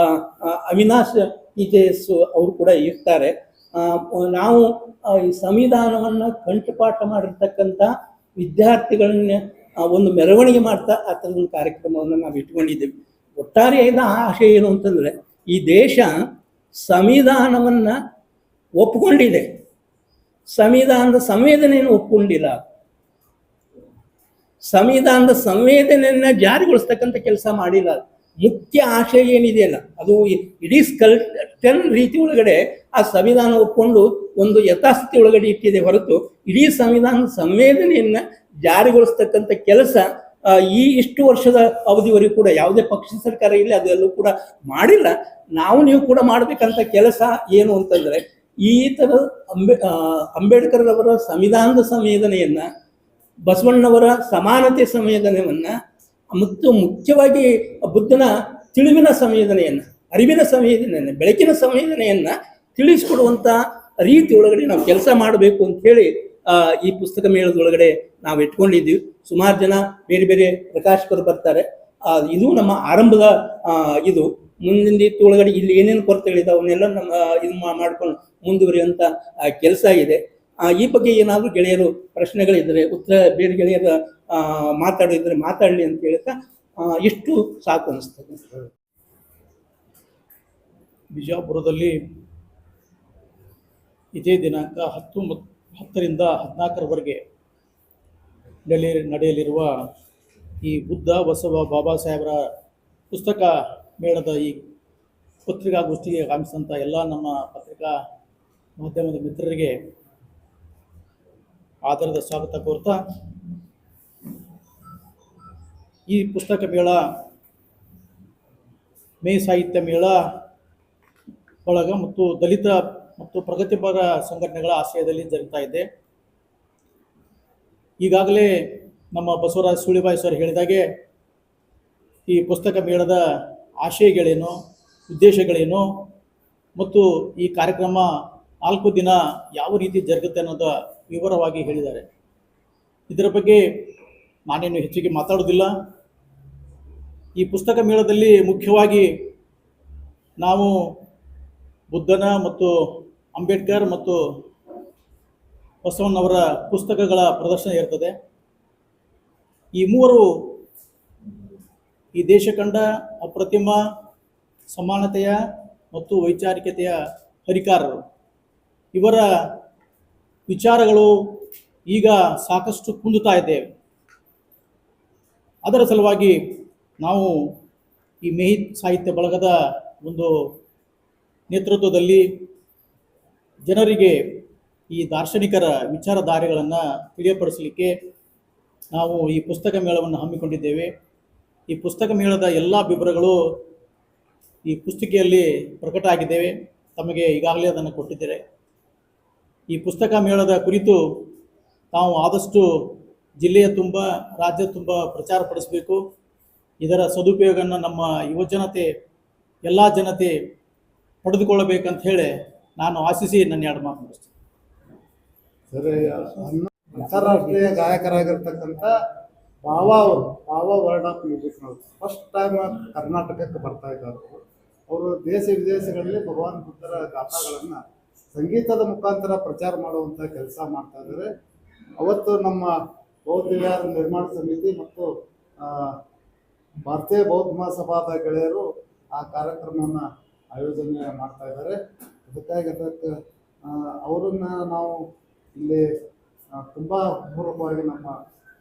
ಅವಿನಾಶ್ TJS ಅವರು ಕೂಡ ಇರ್ತಾರೆ. ನಾವು ಈ ಸಂವಿಧಾನವನ್ನ ಕಂಠಪಾಠ ಮಾಡಿರ್ತಕ್ಕಂಥ ವಿದ್ಯಾರ್ಥಿಗಳನ್ನ ಒಂದು ಮೆರವಣಿಗೆ ಮಾಡ್ತಾ ಆ ಥರದ ಒಂದು ಕಾರ್ಯಕ್ರಮವನ್ನು ನಾವು ಇಟ್ಕೊಂಡಿದ್ದೀವಿ. ಒಟ್ಟಾರೆಯಾದ ಆಶಯ ಏನು ಅಂತಂದ್ರೆ, ಈ ದೇಶ ಸಂವಿಧಾನವನ್ನ ಒಪ್ಪಿಕೊಂಡಿದೆ, ಸಂವಿಧಾನದ ಸಂವೇದನೆಯನ್ನು ಒಪ್ಪಿಕೊಂಡಿಲ್ಲ. ಸಂವಿಧಾನದ ಸಂವೇದನೆಯನ್ನ ಜಾರಿಗೊಳಿಸ್ತಕ್ಕಂಥ ಕೆಲಸ ಮಾಡಿಲ್ಲ. ಮುಖ್ಯ ಆಶಯ ಏನಿದೆಯಲ್ಲ, ಅದು ಇಡೀ ಸ್ಕಲ್ಟನ್ ರೀತಿ ಒಳಗಡೆ ಆ ಸಂವಿಧಾನ ಒಪ್ಪಿಕೊಂಡು ಒಂದು ಯಥಾಸ್ಥಿತಿ ಒಳಗಡೆ ಇಟ್ಟಿದೆ ಹೊರತು ಇಡೀ ಸಂವಿಧಾನದ ಸಂವೇದನೆಯನ್ನ ಜಾರಿಗೊಳಿಸ್ತಕ್ಕಂಥ ಕೆಲಸ ಇಷ್ಟು ವರ್ಷದ ಅವಧಿವರೆಗೂ ಕೂಡ ಯಾವುದೇ ಪಕ್ಷ ಸರ್ಕಾರ ಇಲ್ಲ, ಅದೆಲ್ಲೂ ಕೂಡ ಮಾಡಿಲ್ಲ. ನೀವು ಕೂಡ ಮಾಡಬೇಕಂತ ಕೆಲಸ ಏನು ಅಂತಂದ್ರೆ, ಈ ಥರ ಅಂಬೇಡ್ಕರ್ ಅವರ ಸಂವಿಧಾನದ ಸಂವೇದನೆಯನ್ನ ಬಸವಣ್ಣವರ ಸಮಾನತೆ ಸಂವೇದನೆಯನ್ನು ಮತ್ತು ಮುಖ್ಯವಾಗಿ ಬುದ್ಧನ ತಿಳಿವಿನ ಸಂವೇದನೆಯನ್ನು, ಅರಿವಿನ ಸಂವೇದನೆಯನ್ನು, ಬೆಳಕಿನ ಸಂವೇದನೆಯನ್ನು ತಿಳಿಸ್ಕೊಡುವಂಥ ರೀತಿ ಒಳಗಡೆ ನಾವು ಕೆಲಸ ಮಾಡಬೇಕು ಅಂಥೇಳಿ ಈ ಪುಸ್ತಕ ಮೇಳದೊಳಗಡೆ ನಾವು ಇಟ್ಕೊಂಡಿದ್ದೀವಿ. ಸುಮಾರು ಜನ ಬೇರೆ ಬೇರೆ ಪ್ರಕಾಶಕರು ಬರ್ತಾರೆ. ಇದು ನಮ್ಮ ಆರಂಭದ ಇದು ಮುಂದಿನ ಒಳಗಡೆ ಇಲ್ಲಿ ಏನೇನು ಕೊರತೆಗಳಿದೆ ಅವನ್ನೆಲ್ಲ ನಮ್ಮ ಇದು ಮಾಡ್ಕೊಂಡು ಮುಂದುವರಿಯುವಂಥ ಕೆಲಸ ಇದೆ. ಈ ಬಗ್ಗೆ ಏನಾದರೂ ಗೆಳೆಯರು ಪ್ರಶ್ನೆಗಳಿದ್ದರೆ, ಉತ್ತರ ಬೇರೆ ಗೆಳೆಯರ ಮಾತಾಡಿದ್ರೆ ಮಾತಾಡಲಿ ಅಂತ ಹೇಳ್ತಾ ಇಷ್ಟು ಸಾಕು ಅನಿಸ್ತದೆ. ಬಿಜಾಪುರದಲ್ಲಿ ಇದೇ ದಿನಾಂಕ 10ರಿಂದ 14ರವರೆಗೆ ನಡೆಯಲಿರುವ ಈ ಬುದ್ಧ ಬಸವ ಬಾಬಾ ಸಾಹೇಬರ ಪುಸ್ತಕ ಮೇಳದ ಈ ಪತ್ರಿಕಾಗೋಷ್ಠಿಗೆ ಆಗಮಿಸಿದಂಥ ಎಲ್ಲ ನಮ್ಮ ಪತ್ರಿಕಾ ಮಾಧ್ಯಮದ ಮಿತ್ರರಿಗೆ ಆಧಾರದ ಸ್ವಾಗತ ಕೋರ್ತಾ, ಈ ಪುಸ್ತಕ ಮೇಳ ಮೇ ಸಾಹಿತ್ಯ ಮೇಳ ಬಳಗ ಮತ್ತು ದಲಿತ ಮತ್ತು ಪ್ರಗತಿಪರ ಸಂಘಟನೆಗಳ ಆಶ್ರಯದಲ್ಲಿ ಜರುಗ್ತಾ ಇದೆ. ಈಗಾಗಲೇ ನಮ್ಮ ಬಸವರಾಜ ಸುಳಿಬಾಯಿ ಸರ್ ಹೇಳಿದಾಗೆ ಈ ಪುಸ್ತಕ ಮೇಳದ ಆಶಯಗಳೇನು, ಉದ್ದೇಶಗಳೇನು ಮತ್ತು ಈ ಕಾರ್ಯಕ್ರಮ 4 ದಿನ ಯಾವ ರೀತಿ ಜರುಗುತ್ತೆ ಅನ್ನೋದು ವಿವರವಾಗಿ ಹೇಳಿದ್ದಾರೆ. ಇದರ ಬಗ್ಗೆ ನಾನೇನು ಹೆಚ್ಚಿಗೆ ಮಾತಾಡೋದಿಲ್ಲ. ಈ ಪುಸ್ತಕ ಮೇಳದಲ್ಲಿ ಮುಖ್ಯವಾಗಿ ನಾವು ಬುದ್ಧನ ಮತ್ತು ಅಂಬೇಡ್ಕರ್ ಮತ್ತು ಬಸವಣ್ಣವರ ಪುಸ್ತಕಗಳ ಪ್ರದರ್ಶನ ಇರ್ತದೆ. ಈ ಮೂವರು ಈ ದೇಶ ಕಂಡ ಅಪ್ರತಿಮ ಸಮಾನತೆಯ ಮತ್ತು ವೈಚಾರಿಕತೆಯ ಹರಿಕಾರರು. ಇವರ ವಿಚಾರಗಳು ಈಗ ಸಾಕಷ್ಟು ಕುಂದುತ್ತಾ ಇದ್ದೇವೆ. ಅದರ ಸಲುವಾಗಿ ನಾವು ಈ ಮೇ ಸಾಹಿತ್ಯ ಬಳಗದ ಒಂದು ನೇತೃತ್ವದಲ್ಲಿ ಜನರಿಗೆ ಈ ದಾರ್ಶನಿಕರ ವಿಚಾರಧಾರೆಗಳನ್ನು ತಿಳಿಯಪಡಿಸಲಿಕ್ಕೆ ನಾವು ಈ ಪುಸ್ತಕ ಮೇಳವನ್ನು ಹಮ್ಮಿಕೊಂಡಿದ್ದೇವೆ. ಈ ಪುಸ್ತಕ ಮೇಳದ ಎಲ್ಲ ವಿವರಗಳು ಈ ಪುಸ್ತಿಕೆಯಲ್ಲಿ ಪ್ರಕಟ ಆಗಿದ್ದೇವೆ. ತಮಗೆ ಈಗಾಗಲೇ ಅದನ್ನು ಕೊಟ್ಟಿದ್ದೇವೆ. ಈ ಪುಸ್ತಕ ಮೇಳದ ಕುರಿತು ತಾವು ಆದಷ್ಟು ಜಿಲ್ಲೆಯ ತುಂಬ, ರಾಜ್ಯದ ತುಂಬ ಪ್ರಚಾರ ಪಡಿಸಬೇಕು. ಇದರ ಸದುಪಯೋಗವನ್ನು ನಮ್ಮ ಯುವಜನತೆ, ಎಲ್ಲ ಜನತೆ ಪಡೆದುಕೊಳ್ಳಬೇಕಂತ ಹೇಳಿ ನಾನು ಆಶಿಸಿ ನನ್ನ 2 ಮಾತು ಮುಗಿಸ್ತೀನಿ. ಸರಿ, ಅಂತಾರಾಷ್ಟ್ರೀಯ ಗಾಯಕರಾಗಿರ್ತಕ್ಕಂಥ ಬಾವಾ world of music first time ಕರ್ನಾಟಕಕ್ಕೆ ಬರ್ತಾ ಇದ್ದಾರೆ. ಅವರು ದೇಶ ವಿದೇಶಗಳಲ್ಲಿ ಭಗವಾನ್ ಬುದ್ಧರ ಗಾಥಾಗಳನ್ನು ಸಂಗೀತದ ಮುಖಾಂತರ ಪ್ರಚಾರ ಮಾಡುವಂಥ ಕೆಲಸ ಮಾಡ್ತಾ ಇದ್ದಾರೆ. ಅವತ್ತು ನಮ್ಮ ಬೌದ್ಧ ವಿಹಾರ ನಿರ್ಮಾಣ ಸಮಿತಿ ಮತ್ತು ಭಾರತೀಯ ಬೌದ್ಧ ಮಹಾಸಭಾದ ಗೆಳೆಯರು ಆ ಕಾರ್ಯಕ್ರಮವನ್ನು ಆಯೋಜನೆ ಮಾಡ್ತಾ ಇದ್ದಾರೆ. ಅದಕ್ಕೆ ಅವರನ್ನು ನಾವು ಇಲ್ಲಿ ತುಂಬ ಪೂರ್ವಕವಾಗಿ ನಮ್ಮ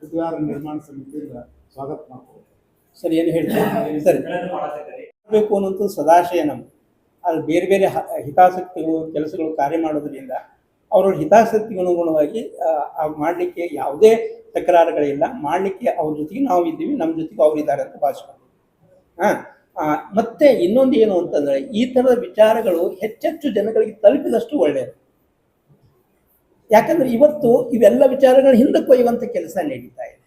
ಬೌದ್ಧ ವಿಹಾರ ನಿರ್ಮಾಣ ಸಮಿತಿಯಿಂದ ಸ್ವಾಗತ ಮಾಡ್ತೀವಿ. ಸರಿ, ಏನು ಹೇಳ್ತೀವಿ ಸರಿ ಬೇಕು ಅನ್ನೋಂಥ ಸದಾಶಯ ನಮ್ಗೆ. ಅಲ್ಲಿ ಬೇರೆ ಬೇರೆ ಹಿತಾಸಕ್ತಿಗಳು ಕೆಲಸಗಳು ಕಾರ್ಯ ಮಾಡೋದ್ರಿಂದ ಅವ್ರ ಹಿತಾಸಕ್ತಿಗೆ ಅನುಗುಣವಾಗಿ ಮಾಡಲಿಕ್ಕೆ ಯಾವುದೇ ತಕರಾರುಗಳಿಲ್ಲ. ಮಾಡಲಿಕ್ಕೆ ಅವ್ರ ಜೊತೆಗೆ ನಾವು ಇದ್ದೀವಿ, ನಮ್ಮ ಜೊತೆಗೆ ಅವ್ರು ಇದ್ದಾರೆ ಅಂತ ಭಾವಿಸ್ಕೊಂಡು. ಮತ್ತೆ ಇನ್ನೊಂದು ಏನು ಅಂತಂದರೆ, ಈ ಥರದ ವಿಚಾರಗಳು ಹೆಚ್ಚೆಚ್ಚು ಜನಗಳಿಗೆ ತಲುಪಿದಷ್ಟು ಒಳ್ಳೆಯದು. ಯಾಕಂದರೆ ಇವತ್ತು ಇವೆಲ್ಲ ವಿಚಾರಗಳು ಹಿಂದಕ್ಕೆ ಒಯ್ಯುವಂಥ ಕೆಲಸ ನಡೀತಾ ಇದೆ.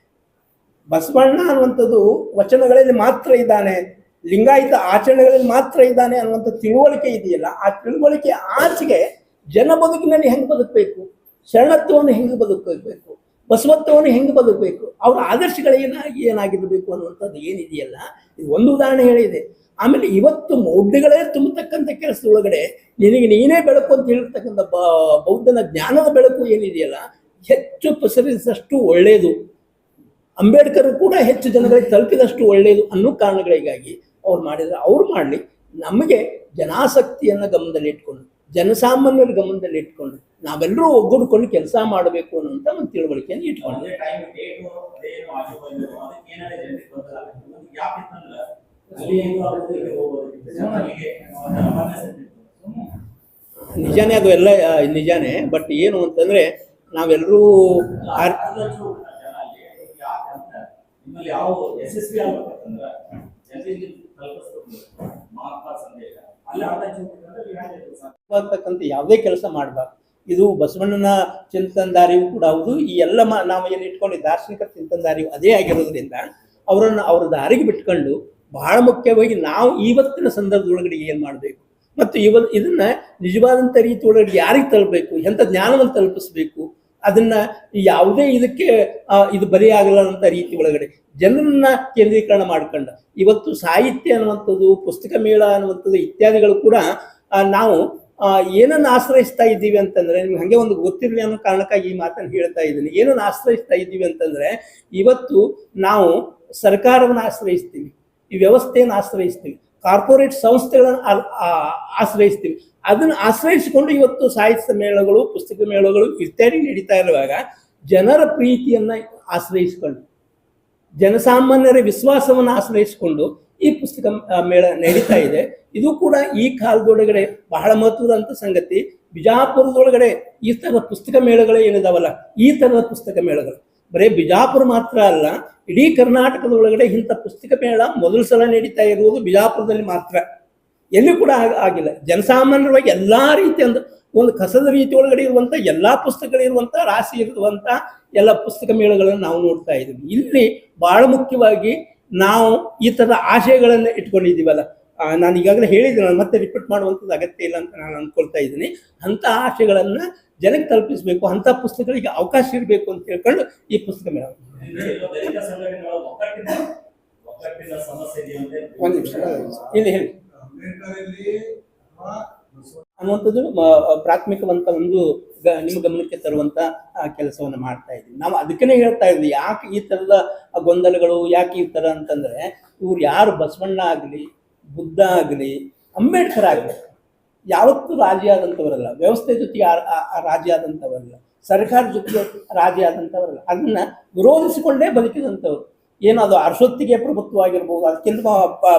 ಬಸವಣ್ಣ ಅನ್ನುವಂಥದ್ದು ವಚನಗಳಲ್ಲಿ ಮಾತ್ರ ಇದ್ದಾನೆ, ಲಿಂಗಾಯತ ಆಚರಣೆಗಳಲ್ಲಿ ಮಾತ್ರ ಇದ್ದಾನೆ ಅನ್ನುವಂಥ ತಿಳುವಳಿಕೆ ಇದೆಯಲ್ಲ, ಆ ತಿಳುವಳಿಕೆ ಆಚೆಗೆ ಜನ ಬದುಕಿನಲ್ಲಿ ಹೆಂಗೆ ಬದುಕಬೇಕು, ಶರಣತ್ವವನ್ನು ಹೆಂಗೆ ಬದುಕಬೇಕು, ಬಸವತ್ವವನ್ನು ಹೆಂಗೆ ಬದುಕಬೇಕು, ಅವರ ಆದರ್ಶಗಳು ಏನಾಗಿರಬೇಕು ಅನ್ನುವಂಥದ್ದು ಏನಿದೆಯಲ್ಲ, ಇದು ಒಂದು ಉದಾಹರಣೆ ಹೇಳಿದೆ. ಆಮೇಲೆ ಇವತ್ತು ಮೌಢ್ಯಗಳೇ ತುಂಬತಕ್ಕಂಥ ಕೆಲಸದೊಳಗಡೆ ನಿನಗೆ ನೀನೇ ಬೆಳಕು ಅಂತ ಹೇಳಿರ್ತಕ್ಕಂಥ ಬೌದ್ಧನ ಜ್ಞಾನದ ಬೆಳಕು ಏನಿದೆಯಲ್ಲ, ಹೆಚ್ಚು ಪಸರಿಸಿದಷ್ಟು ಒಳ್ಳೆಯದು. ಅಂಬೇಡ್ಕರ್ ಕೂಡ ಹೆಚ್ಚು ಜನಗಳಿಗೆ ತಲುಪಿದಷ್ಟು ಒಳ್ಳೆಯದು ಅನ್ನೋ ಕಾರಣಗಳಿಗಾಗಿ ಅವ್ರು ಮಾಡಿದರೆ ಅವ್ರು ಮಾಡಲಿ. ನಮಗೆ ಜನಾಸಕ್ತಿಯನ್ನು ಗಮನದಲ್ಲಿಟ್ಕೊಂಡು, ಜನಸಾಮಾನ್ಯರ ಗಮನದಲ್ಲಿಟ್ಕೊಂಡು ನಾವೆಲ್ಲರೂ ಒಗ್ಗೂಡ್ಕೊಂಡು ಕೆಲಸ ಮಾಡಬೇಕು ಅನ್ನೋಂಥ ಒಂದು ತಿಳುವಳಿಕೆಯನ್ನು ಇಟ್ಕೊಂಡು ನಿಜಾನೇ, ಅದು ಎಲ್ಲ ನಿಜಾನೇ. ಬಟ್ ಏನು ಅಂತಂದರೆ ನಾವೆಲ್ಲರೂ ಯಾವುದೇ ಕೆಲಸ ಮಾಡಬಾರ್ದು. ಇದು ಬಸವಣ್ಣನ ಚಿಂತನದಾರಿಯೂ ಕೂಡ ಹೌದು. ಈ ಎಲ್ಲ ನಾವು ಏನು ಇಟ್ಕೊಂಡು ದಾರ್ಶನಿಕ ಚಿಂತನದಾರಿಯು ಅದೇ ಆಗಿರೋದ್ರಿಂದ ಅವ್ರ ದಾರಿಗೆ ಬಿಟ್ಕೊಂಡು ಬಹಳ ಮುಖ್ಯವಾಗಿ ನಾವು ಇವತ್ತಿನ ಸಂದರ್ಭದೊಳಗಡೆ ಏನು ಮಾಡಬೇಕು ಮತ್ತು ಇದನ್ನ ನಿಜವಾದಂಥ ರೀತಿ ಒಳಗಡೆ ಯಾರಿಗೆ ತಲುಪಬೇಕು, ಎಂಥ ಜ್ಞಾನವನ್ನು ತಲುಪಿಸ್ಬೇಕು, ಅದನ್ನ ಯಾವುದೇ ಇದಕ್ಕೆ ಇದು ಬಲಿಯಾಗಲ್ಲ ಅಂತ ರೀತಿ ಒಳಗಡೆ ಜನರನ್ನ ಕೇಂದ್ರೀಕರಣ ಮಾಡ್ಕೊಂಡು ಇವತ್ತು ಸಾಹಿತ್ಯ ಅನ್ನುವಂಥದ್ದು, ಪುಸ್ತಕ ಮೇಳ ಅನ್ನುವಂಥದ್ದು ಇತ್ಯಾದಿಗಳು ಕೂಡ ನಾವು ಏನನ್ನು ಆಶ್ರಯಿಸ್ತಾ ಇದ್ದೀವಿ ಅಂತಂದ್ರೆ, ನಿಮ್ಗೆ ಹಾಗೆ ಒಂದು ಗೊತ್ತಿರಲಿ ಅನ್ನೋ ಕಾರಣಕ್ಕಾಗಿ ಈ ಮಾತನ್ನು ಹೇಳ್ತಾ ಇದ್ದೀನಿ. ಏನನ್ನು ಆಶ್ರಯಿಸ್ತಾ ಇದ್ದೀವಿ ಅಂತಂದ್ರೆ, ಇವತ್ತು ನಾವು ಸರ್ಕಾರವನ್ನು ಆಶ್ರಯಿಸ್ತೀವಿ, ಈ ವ್ಯವಸ್ಥೆಯನ್ನು ಆಶ್ರಯಿಸ್ತೀವಿ, ಕಾರ್ಪೊರೇಟ್ ಸಂಸ್ಥೆಗಳನ್ನು ಆಶ್ರಯಿಸ್ತೀವಿ. ಅದನ್ನು ಆಶ್ರಯಿಸಿಕೊಂಡು ಇವತ್ತು ಸಾಹಿತ್ಯ ಮೇಳಗಳು, ಪುಸ್ತಕ ಮೇಳಗಳು ಇತ್ಯಾದಿ ನಡೀತಾ ಇರುವಾಗ ಜನರ ಪ್ರೀತಿಯನ್ನ ಆಶ್ರಯಿಸಿಕೊಂಡು, ಜನಸಾಮಾನ್ಯರ ವಿಶ್ವಾಸವನ್ನು ಆಶ್ರಯಿಸಿಕೊಂಡು ಈ ಪುಸ್ತಕ ಮೇಳ ನಡೀತಾ ಇದೆ. ಇದು ಕೂಡ ಈ ಕಾಲದೊಳಗಡೆ ಬಹಳ ಮಹತ್ವದಂತ ಸಂಗತಿ. ಬಿಜಾಪುರದೊಳಗಡೆ ಈ ಥರದ ಪುಸ್ತಕ ಮೇಳಗಳೇ ಏನಿದಾವಲ್ಲ, ಈ ಥರದ ಪುಸ್ತಕ ಮೇಳಗಳು ಬರೀ ಬಿಜಾಪುರ ಮಾತ್ರ ಅಲ್ಲ, ಇಡೀ ಕರ್ನಾಟಕದೊಳಗಡೆ ಇಂಥ ಪುಸ್ತಕ ಮೇಳ ಮೊದಲ ಸಲ ನಡೀತಾ ಇರುವುದು ಬಿಜಾಪುರದಲ್ಲಿ ಮಾತ್ರ, ಎಲ್ಲಿ ಕೂಡ ಆಗಿಲ್ಲ. ಜನಸಾಮಾನ್ಯವಾಗಿ ಎಲ್ಲಾ ರೀತಿಯ ಒಂದು ಕಸದ ರೀತಿ ಒಳಗಡೆ ಇರುವಂತ ಎಲ್ಲಾ ಪುಸ್ತಕಗಳಿರುವಂತ ರಾಶಿ ಇರುವಂತ ಎಲ್ಲ ಪುಸ್ತಕ ಮೇಳಗಳನ್ನು ನಾವು ನೋಡ್ತಾ ಇದ್ದೀವಿ. ಇಲ್ಲಿ ಬಹಳ ಮುಖ್ಯವಾಗಿ ನಾವು ಈ ತರದ ಆಶಯಗಳನ್ನ ಇಟ್ಕೊಂಡಿದ್ದೀವಲ್ಲ, ನಾನು ಈಗಾಗಲೇ ಹೇಳಿದ್ದೀನಿ, ನಾನು ಮತ್ತೆ ರಿಪೀಟ್ ಮಾಡುವಂಥದ್ದು ಅಗತ್ಯ ಇಲ್ಲ ಅಂತ ನಾನು ಅನ್ಕೊಳ್ತಾ ಇದ್ದೀನಿ. ಅಂಥ ಆಶಯಗಳನ್ನ ಜನಕ್ಕೆ ತಲುಪಿಸ್ಬೇಕು, ಅಂಥ ಪುಸ್ತಕಗಳಿಗೆ ಅವಕಾಶ ಇರಬೇಕು ಅಂತ ಹೇಳ್ಕೊಂಡು ಈ ಪುಸ್ತಕ ಮೇಳ. ಒಂದು ನಿಮಿಷ ಇಲ್ಲಿ ಹೇಳಿ ಅನ್ನುವಂಥದ್ದು ಪ್ರಾಥಮಿಕವಂತ ಒಂದು ನಿಮ್ಮ ಗಮನಕ್ಕೆ ತರುವಂತ ಕೆಲಸವನ್ನು ಮಾಡ್ತಾ ಇದ್ದೀವಿ ನಾವು. ಅದಕ್ಕೇ ಹೇಳ್ತಾ ಇದ್ವಿ, ಯಾಕೆ ಈ ತರದ ಗೊಂದಲಗಳು, ಯಾಕೆ ಈ ತರ ಅಂತಂದ್ರೆ, ಇವ್ರು ಯಾರು ಬಸವಣ್ಣ ಆಗಲಿ, ಬುದ್ಧ ಆಗಲಿ, ಅಂಬೇಡ್ಕರ್ ಆಗಲಿ ಯಾವತ್ತೂ ರಾಜಿ ಆದಂಥವರಲ್ಲ, ವ್ಯವಸ್ಥೆ ಜೊತೆಗೆ ರಾಜಿ ಆದಂಥವರಲ್ಲ, ಸರ್ಕಾರ ಜೊತೆಗೆ ರಾಜಿ ಆದಂಥವರಲ್ಲ, ಅದನ್ನ ವಿರೋಧಿಸಿಕೊಂಡೇ ಬದುಕಿದಂಥವ್ರು. ಏನು ಅದು ಅರಸೊತ್ತಿಗೆ ಪ್ರಭುತ್ವ ಆಗಿರ್ಬೋದು, ಅದಕ್ಕಿಂತ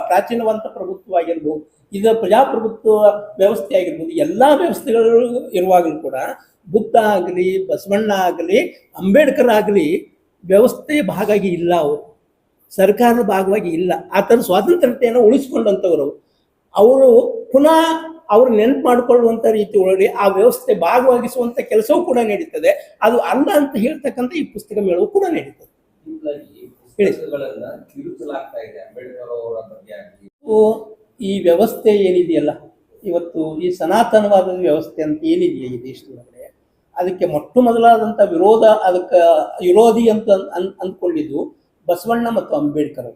ಪ್ರಾಚೀನವಂತ ಪ್ರಭುತ್ವ ಆಗಿರ್ಬೋದು, ಇದು ಪ್ರಜಾಪ್ರಭುತ್ವ ವ್ಯವಸ್ಥೆ ಆಗಿರ್ಬೋದು, ಎಲ್ಲ ವ್ಯವಸ್ಥೆಗಳು ಇರುವಾಗಲೂ ಕೂಡ ಬುದ್ಧ ಆಗಲಿ, ಬಸವಣ್ಣ ಆಗಲಿ, ಅಂಬೇಡ್ಕರ್ ಆಗಲಿ ವ್ಯವಸ್ಥೆಯ ಭಾಗವಾಗಿ ಇಲ್ಲ, ಅವರು ಸರ್ಕಾರದ ಭಾಗವಾಗಿ ಇಲ್ಲ. ಆ ಥರ ಸ್ವಾತಂತ್ರ್ಯತೆಯನ್ನು ಉಳಿಸ್ಕೊಂಡಂಥವ್ರು ಅವರು ಪುನಃ ಅವ್ರು ನೆನಪು ಮಾಡಿಕೊಳ್ಳುವಂಥ ರೀತಿ ಒಳಗೆ ಆ ವ್ಯವಸ್ಥೆ ಭಾಗವಾಗಿಸುವಂಥ ಕೆಲಸವೂ ಕೂಡ ನಡೀತದೆ. ಅದು ಅಲ್ಲ ಅಂತ ಹೇಳ್ತಕ್ಕಂಥ ಈ ಪುಸ್ತಕ ಮೇಳವು ಕೂಡ ನಡೀತದೆ. ಈ ವ್ಯವಸ್ಥೆ ಏನಿದೆಯಲ್ಲ ಇವತ್ತು, ಈ ಸನಾತನವಾದ ವ್ಯವಸ್ಥೆ ಅಂತ ಏನಿದೆಯಾ ಈ ದೇಶದೊಳಗಡೆ, ಅದಕ್ಕೆ ಮೊಟ್ಟ ಮೊದಲಾದಂಥ ಅದಕ್ಕೆ ವಿರೋಧಿ ಅಂತ ಅಂದ್ಕೊಂಡಿದ್ದು ಬಸವಣ್ಣ ಮತ್ತು ಅಂಬೇಡ್ಕರ್.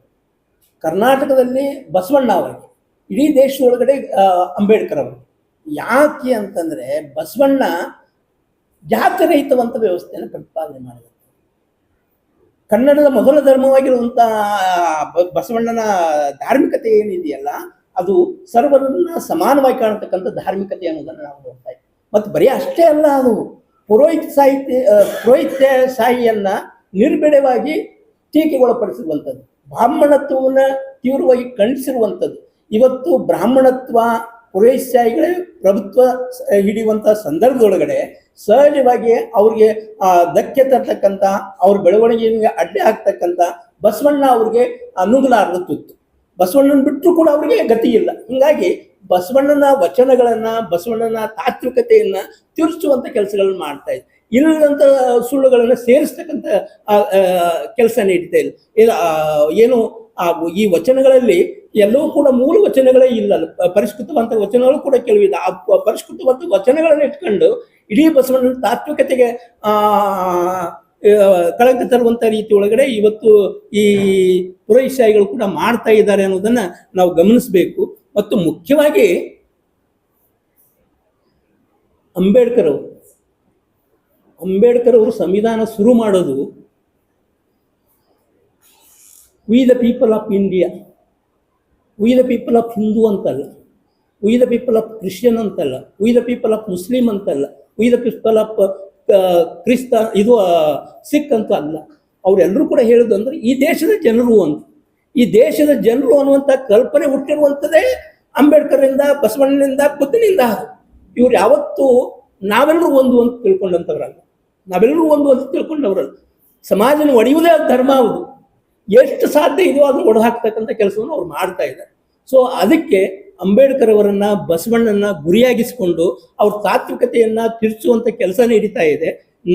ಕರ್ನಾಟಕದಲ್ಲಿ ಬಸವಣ್ಣ ಅವರಿಗೆ, ಇಡೀ ದೇಶದೊಳಗಡೆ ಅಂಬೇಡ್ಕರ್ ಅವರು. ಯಾಕೆ ಅಂತಂದ್ರೆ, ಬಸವಣ್ಣ ಜಾತಿ ರಹಿತವಂತ ವ್ಯವಸ್ಥೆಯನ್ನು ಪ್ರತಿಪಾದನೆ ಮಾಡಿದರು. ಕನ್ನಡದ ಮೊದಲ ಧರ್ಮವಾಗಿರುವಂಥ ಬಸವಣ್ಣನ ಧಾರ್ಮಿಕತೆ ಏನಿದೆಯಲ್ಲ, ಅದು ಸರ್ವರನ್ನ ಸಮಾನವಾಗಿ ಕಾಣತಕ್ಕಂಥ ಧಾರ್ಮಿಕತೆ ಅನ್ನೋದನ್ನು ನಾವು ನೋಡ್ತಾ ಇದ್ದೀವಿ. ಮತ್ತು ಬರೀ ಅಷ್ಟೇ ಅಲ್ಲ, ಅದು ಪುರೋಹಿತ್ಯ ಶಾಹಿಯನ್ನ ನಿರ್ಬಿಡವಾಗಿ ಟೀಕೆಗೊಳಪಡಿಸಿರುವಂಥದ್ದು, ಬ್ರಾಹ್ಮಣತ್ವವನ್ನು ತೀವ್ರವಾಗಿ ಖಂಡಿಸಿರುವಂಥದ್ದು. ಇವತ್ತು ಬ್ರಾಹ್ಮಣತ್ವ, ಪುರೋಹಿತಶಾಹಿಗಳೇ ಪ್ರಭುತ್ವ ಹಿಡಿಯುವಂಥ ಸಂದರ್ಭದೊಳಗಡೆ ಸಹಜವಾಗಿ ಅವ್ರಿಗೆ ಧಕ್ಕೆ ತರ್ತಕ್ಕಂಥ, ಅವ್ರ ಬೆಳವಣಿಗೆಗೆ ಅಡ್ಡೆ ಆಗ್ತಕ್ಕಂಥ ಬಸವಣ್ಣ ಅವ್ರಿಗೆ ನುಗ್ಗಲಾರದ ತುತ್ತು. ಬಸವಣ್ಣನ ಬಿಟ್ಟರು ಕೂಡ ಅವರಿಗೆ ಗತಿ ಇಲ್ಲ. ಹೀಗಾಗಿ ಬಸವಣ್ಣನ ವಚನಗಳನ್ನ, ಬಸವಣ್ಣನ ತಾತ್ವಿಕತೆಯನ್ನ ತಿರುಚುವಂತ ಕೆಲಸಗಳನ್ನ ಮಾಡ್ತಾ ಇದ್ದೆ. ಇಲ್ಲದಂತ ಸುಳ್ಳುಗಳನ್ನ ಸೇರಿಸ್ತಕ್ಕಂಥ ಕೆಲಸ ನಡೀತಾ ಇಲ್ಲ. ಏನು ಈ ವಚನಗಳಲ್ಲಿ ಎಲ್ಲವೂ ಕೂಡ ಮೂಲ ವಚನಗಳೇ ಇಲ್ಲ, ಪರಿಷ್ಕೃತವಂತ ವಚನಗಳು ಕೂಡ ಕೆಲವಿದೆ. ಆ ಪರಿಷ್ಕೃತವಂತ ವಚನಗಳನ್ನ ಇಟ್ಕೊಂಡು ಇಡೀ ಬಸವಣ್ಣನ ತಾತ್ವಿಕತೆಗೆ ಕಳಂಕ ತರುವಂತ ರೀತಿ ಒಳಗಡೆ ಇವತ್ತು ಈ ಪುರೋಹಿತಶಾಹಿಗಳು ಕೂಡ ಮಾಡ್ತಾ ಇದ್ದಾರೆ ಅನ್ನೋದನ್ನ ನಾವು ಗಮನಿಸಬೇಕು. ಮತ್ತು ಮುಖ್ಯವಾಗಿ ಅಂಬೇಡ್ಕರ್ ಅವರು ಸಂವಿಧಾನ ಶುರು ಮಾಡೋದು we the people of India, we the people of Hindu ಅಂತಲ್ಲ, we the people of Christian ಅಂತಲ್ಲ, we the people of Muslim ಅಂತಲ್ಲ, we the people of Sikh ಅಂತ ಅಲ್ಲ. ಅವರೆಲ್ಲರೂ ಕೂಡ ಹೇಳುದು ಅಂದ್ರೆ ಈ ದೇಶದ ಜನರು ಅಂತ. ಈ ದೇಶದ ಜನರು ಅನ್ನುವಂಥ ಕಲ್ಪನೆ ಹುಟ್ಟಿರುವಂಥದ್ದೇ ಅಂಬೇಡ್ಕರ್ನಿಂದ, ಬಸವಣ್ಣನಿಂದ, ಬುದ್ಧನಿಂದ. ಇವ್ರು ಯಾವತ್ತೂ ನಾವೆಲ್ಲರೂ ಒಂದು ಅಂತ ತಿಳ್ಕೊಂಡಂಥವ್ರಲ್ಲ, ನಾವೆಲ್ಲರೂ ಒಂದು ಅಂತ ತಿಳ್ಕೊಂಡವ್ರಲ್ಲ. ಸಮಾಜನ ಒಡೆಯುವುದೇ ಧರ್ಮ. ಹೌದು, ಎಷ್ಟು ಸಾಧ್ಯ ಇದೆಯೋ ಅದನ್ನು ಒಡೆದು ಹಾಕ್ತಕ್ಕಂಥ ಕೆಲಸವನ್ನು ಅವ್ರು ಮಾಡ್ತಾ ಇದ್ದಾರೆ. ಸೊ ಅದಕ್ಕೆ ಅಂಬೇಡ್ಕರ್ ಅವರನ್ನ ಬಸವಣ್ಣನ ಗುರಿಯಾಗಿಸಿಕೊಂಡು ಅವ್ರ ತಾತ್ವಿಕತೆಯನ್ನ ತಿರ್ಚುವಂತ ಕೆಲಸ ನಡೀತಾ ಇದೆ.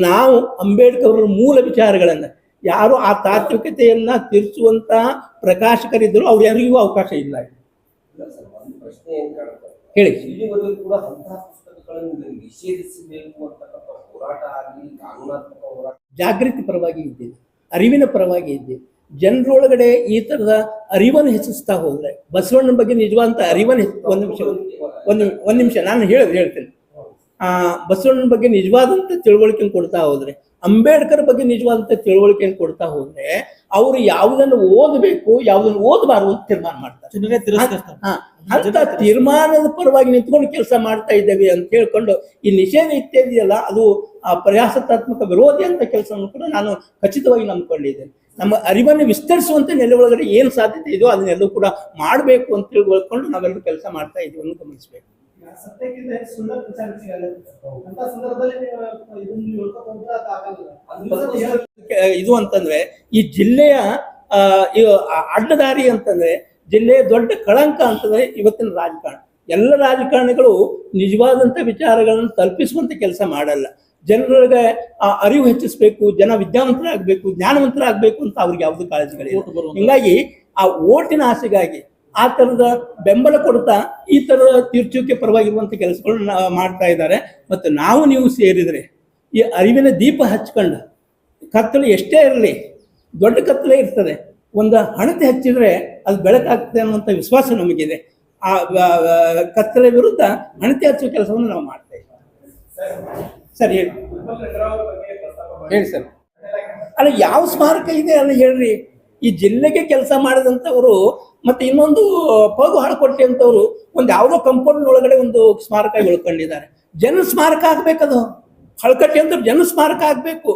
ನಾವು ಅಂಬೇಡ್ಕರ್ ಅವರ ಮೂಲ ವಿಚಾರಗಳನ್ನ ಯಾರು ಆ ತಾತ್ವಿಕತೆಯನ್ನ ತಿರ್ಚುವಂತ ಪ್ರಕಾಶಕರಿದ್ರು ಅವ್ರು ಯಾರಿಗೂ ಅವಕಾಶ ಇಲ್ಲ. ಹೇಳಿ. ಇಲ್ಲಿವರೆಗೂ ಕೂಡ ಅಂತಹ ಪುಸ್ತಕಗಳನ್ನು ನಿಷೇಧಿಸಬೇಕು ಅಂತಕ್ಕಂಥ ಹೋರಾಟ ಆಗಲಿ, ಕಾನೂನಾತ್ಮಕ ಹೋರಾಟ ಜಾಗೃತಿ ಪರವಾಗಿ ಇದ್ದೀವಿ, ಅರಿವಿನ ಪರವಾಗಿ ಇದ್ದೀವಿ. ಜನರೊಳಗಡೆ ಈ ತರದ ಅರಿವನ್ನು ಹೆಚ್ಚಿಸ್ತಾ ಹೋದ್ರೆ ಬಸವಣ್ಣನ ಬಗ್ಗೆ ನಿಜವಾದಂತ ಅರಿವನ್ನು ಒಂದು ನಿಮಿಷ ನಾನು ಹೇಳ್ತೇನೆ. ಬಸವಣ್ಣನ ಬಗ್ಗೆ ನಿಜವಾದಂತ ತಿಳುವಳಿಕೆಯನ್ನು ಕೊಡ್ತಾ ಹೋದ್ರೆ, ಅಂಬೇಡ್ಕರ್ ಬಗ್ಗೆ ನಿಜವಾದಂತ ತಿಳುವಳಿಕೆಯನ್ನು ಕೊಡ್ತಾ ಹೋದ್ರೆ ಅವರು ಯಾವುದನ್ನು ಓದಬೇಕು ಯಾವುದನ್ನು ಓದಬಾರದು ಅಂತ ತೀರ್ಮಾನ ಮಾಡ್ತಾರೆ. ಅಂತ ತೀರ್ಮಾನದ ಪರವಾಗಿ ನಿಂತ್ಕೊಂಡು ಕೆಲಸ ಮಾಡ್ತಾ ಇದ್ದೇವೆ ಅಂತ ಹೇಳ್ಕೊಂಡು ಈ ನಿಷೇಧ ಇತ್ಯಾದಿಯಲ್ಲ ಅದು ಪ್ರಯಾಸಾತ್ಮಕ ವಿರೋಧಿ ಅಂತ ಕೆಲಸವನ್ನು ಕೂಡ ನಾನು ಖಚಿತವಾಗಿ ನಂಬಿಕೊಂಡಿದ್ದೇನೆ. ನಮ್ಮ ಅರಿವನ್ನು ವಿಸ್ತರಿಸುವಂತ ನೆಲೆ ಒಳಗಡೆ ಏನು ಸಾಧ್ಯತೆ ಇದೆಯೋ ಅದನ್ನೆಲ್ಲೂ ಕೂಡ ಮಾಡಬೇಕು ಅಂತ ತಿಳ್ಕೊಂಡು ನಾವೆಲ್ಲರೂ ಕೆಲಸ ಮಾಡ್ತಾ ಇದೀವಿ ಅಂತ ಗಮನಿಸಬೇಕು. ಇದು ಅಂತಂದ್ರೆ ಈ ಜಿಲ್ಲೆಯ ಅಡ್ಡದಾರಿ ಅಂತಂದ್ರೆ ಜಿಲ್ಲೆಯ ದೊಡ್ಡ ಕಳಂಕ ಅಂತಂದ್ರೆ ಇವತ್ತಿನ ರಾಜಕಾರಣ. ಎಲ್ಲ ರಾಜಕಾರಣಿಗಳು ನಿಜವಾದಂತ ವಿಚಾರಗಳನ್ನು ತಲುಪಿಸುವಂತ ಕೆಲಸ ಮಾಡಲ್ಲ. ಜನರೊಳಗೆ ಅರಿವು ಹೆಚ್ಚಿಸ್ಬೇಕು, ಜನ ವಿದ್ಯಾವಂತರಾಗಬೇಕು, ಜ್ಞಾನವಂತರಾಗಬೇಕು ಅಂತ ಅವ್ರಿಗೆ ಯಾವ್ದು ಕಾಳಜಿಗಳಿಲ್ಲ. ಹಿಂಗಾಗಿ ಆ ಓಟಿನ ಆಸೆಗಾಗಿ ಆ ತರದ ಬೆಂಬಲ ಕೊಡ್ತಾ ಈ ತರದ ತೀರ್ಚುವಿಕೆ ಪರವಾಗಿರುವಂತ ಕೆಲಸಗಳನ್ನ ಮಾಡ್ತಾ ಇದ್ದಾರೆ. ಮತ್ತು ನಾವು ನೀವು ಸೇರಿದ್ರೆ ಈ ಅರಿವಿನ ದೀಪ ಹಚ್ಕೊಂಡು ಕತ್ತಲು ಎಷ್ಟೇ ಇರಲಿ, ದೊಡ್ಡ ಕತ್ತಲೇ ಇರ್ತದೆ, ಒಂದು ಹಣತೆ ಹಚ್ಚಿದ್ರೆ ಅದು ಬೆಳಕಾಗ್ತದೆ ಅನ್ನುವಂಥ ವಿಶ್ವಾಸ ನಮಗಿದೆ. ಆ ಕತ್ತಲೆ ವಿರುದ್ಧ ಹಣತೆ ಹಚ್ಚುವ ಕೆಲಸವನ್ನು ನಾವು ಮಾಡ್ತಾ ಇದ್ದೀವಿ. ಸರ್ ಹೇಳಿ. ಹೇಳಿ ಸರ್. ಅಲ್ಲ ಯಾವ ಸ್ಮಾರಕ ಇದೆ ಅಲ್ಲ ಹೇಳ್ರಿ. ಈ ಜಿಲ್ಲೆಗೆ ಕೆಲಸ ಮಾಡಿದಂಥವರು ಮತ್ತೆ ಇನ್ನೊಂದು ಪಗು ಹಾಳ್ಕೊಟ್ಟೆ ಅಂತವ್ರು ಒಂದು ಯಾವುದೋ ಕಂಪೌಂಡ್ ಒಳಗಡೆ ಒಂದು ಸ್ಮಾರಕ ಉಳ್ಕೊಂಡಿದ್ದಾರೆ. ಜನ ಸ್ಮಾರಕ ಆಗ್ಬೇಕದು. ಹಳ್ಕಟ್ಟೆ ಅಂತ ಜನ ಸ್ಮಾರಕ ಆಗ್ಬೇಕು.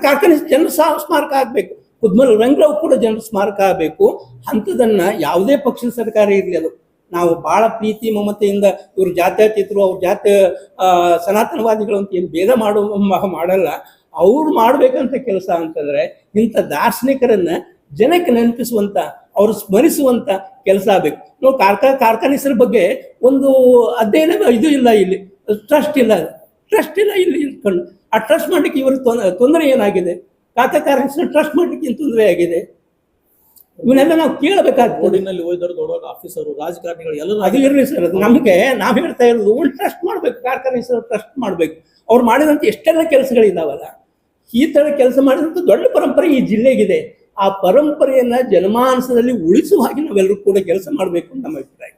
ಕಾರ್ಖಾನೆ ಜನ ಸ್ಮಾರಕ ಆಗ್ಬೇಕು. ಕುದ್ಮಲ್ ರಂಗರಾವ್ ಕೂಡ ಜನರ ಸ್ಮಾರಕ ಆಗಬೇಕು. ಅಂಥದನ್ನ ಯಾವುದೇ ಪಕ್ಷದ ಸರ್ಕಾರ ಇರಲಿ ಅದು ನಾವು ಬಹಳ ಪ್ರೀತಿ ಮಮತೆಯಿಂದ ಇವ್ರು ಜಾತ್ಯತೀತರು ಅವ್ರ ಜಾತ್ಯ ಸನಾತನವಾದಿಗಳು ಅಂತ ಏನು ಭೇದ ಮಾಡಲ್ಲ. ಅವ್ರು ಮಾಡ್ಬೇಕಂತ ಕೆಲಸ ಅಂತಂದ್ರೆ ಇಂಥ ದಾರ್ಶನಿಕರನ್ನ ಜನಕ್ಕೆ ನೆನಪಿಸುವಂತ ಅವ್ರು ಸ್ಮರಿಸುವಂತ ಕೆಲಸ ಆಗ್ಬೇಕು. ನಾವು ಕಾರ್ಖಾನಿಸರ ಬಗ್ಗೆ ಒಂದು ಅಧ್ಯಯನ ಇದು ಇಲ್ಲ, ಇಲ್ಲಿ ಟ್ರಸ್ಟ್ ಇಲ್ಲ ಇಲ್ಲಿ ಇಟ್ಕೊಂಡು ಆ ಟ್ರಸ್ಟ್ ಮಾಡ್ಲಿಕ್ಕೆ ಇವರು ತೊಂದರೆ ಏನಾಗಿದೆ? ಕಾರ್ಖಾನಿಸರ ಟ್ರಸ್ಟ್ ಮಾಡ್ಲಿಕ್ಕೆ ಏನು ತೊಂದರೆ ಆಗಿದೆ? ಇವನ್ನೆಲ್ಲ ನಾವು ಕೇಳಬೇಕಾಗ್ತದೆ. ದೊಡ್ಡ ಆಫೀಸರು ರಾಜಕಾರಣಿಗಳು ಎಲ್ಲರೂ ಅದು ಇರಲಿ ಸರ್. ಅದು ನಮಗೆ ನಾವು ಹೇಳ್ತಾ ಇರೋದು ಒಂದು ಟ್ರಸ್ಟ್ ಮಾಡ್ಬೇಕು, ಕಾರ್ಖಾನಿಸರ ಟ್ರಸ್ಟ್ ಮಾಡ್ಬೇಕು. ಅವ್ರು ಮಾಡಿದಂತ ಎಷ್ಟೆಲ್ಲ ಕೆಲಸಗಳಿದಾವಲ್ಲ, ಈ ತರ ಕೆಲಸ ಮಾಡಿದಂತ ದೊಡ್ಡ ಪರಂಪರೆ ಈ ಜಿಲ್ಲೆಗಿದೆ. ಆ ಪರಂಪರೆಯನ್ನ ಜನಮಾನಸದಲ್ಲಿ ಉಳಿಸುವ ಹಾಗೆ ನಾವೆಲ್ಲರೂ ಕೂಡ ಕೆಲಸ ಮಾಡಬೇಕು ಅಂತ ನಮ್ಮ ಅಭಿಪ್ರಾಯ.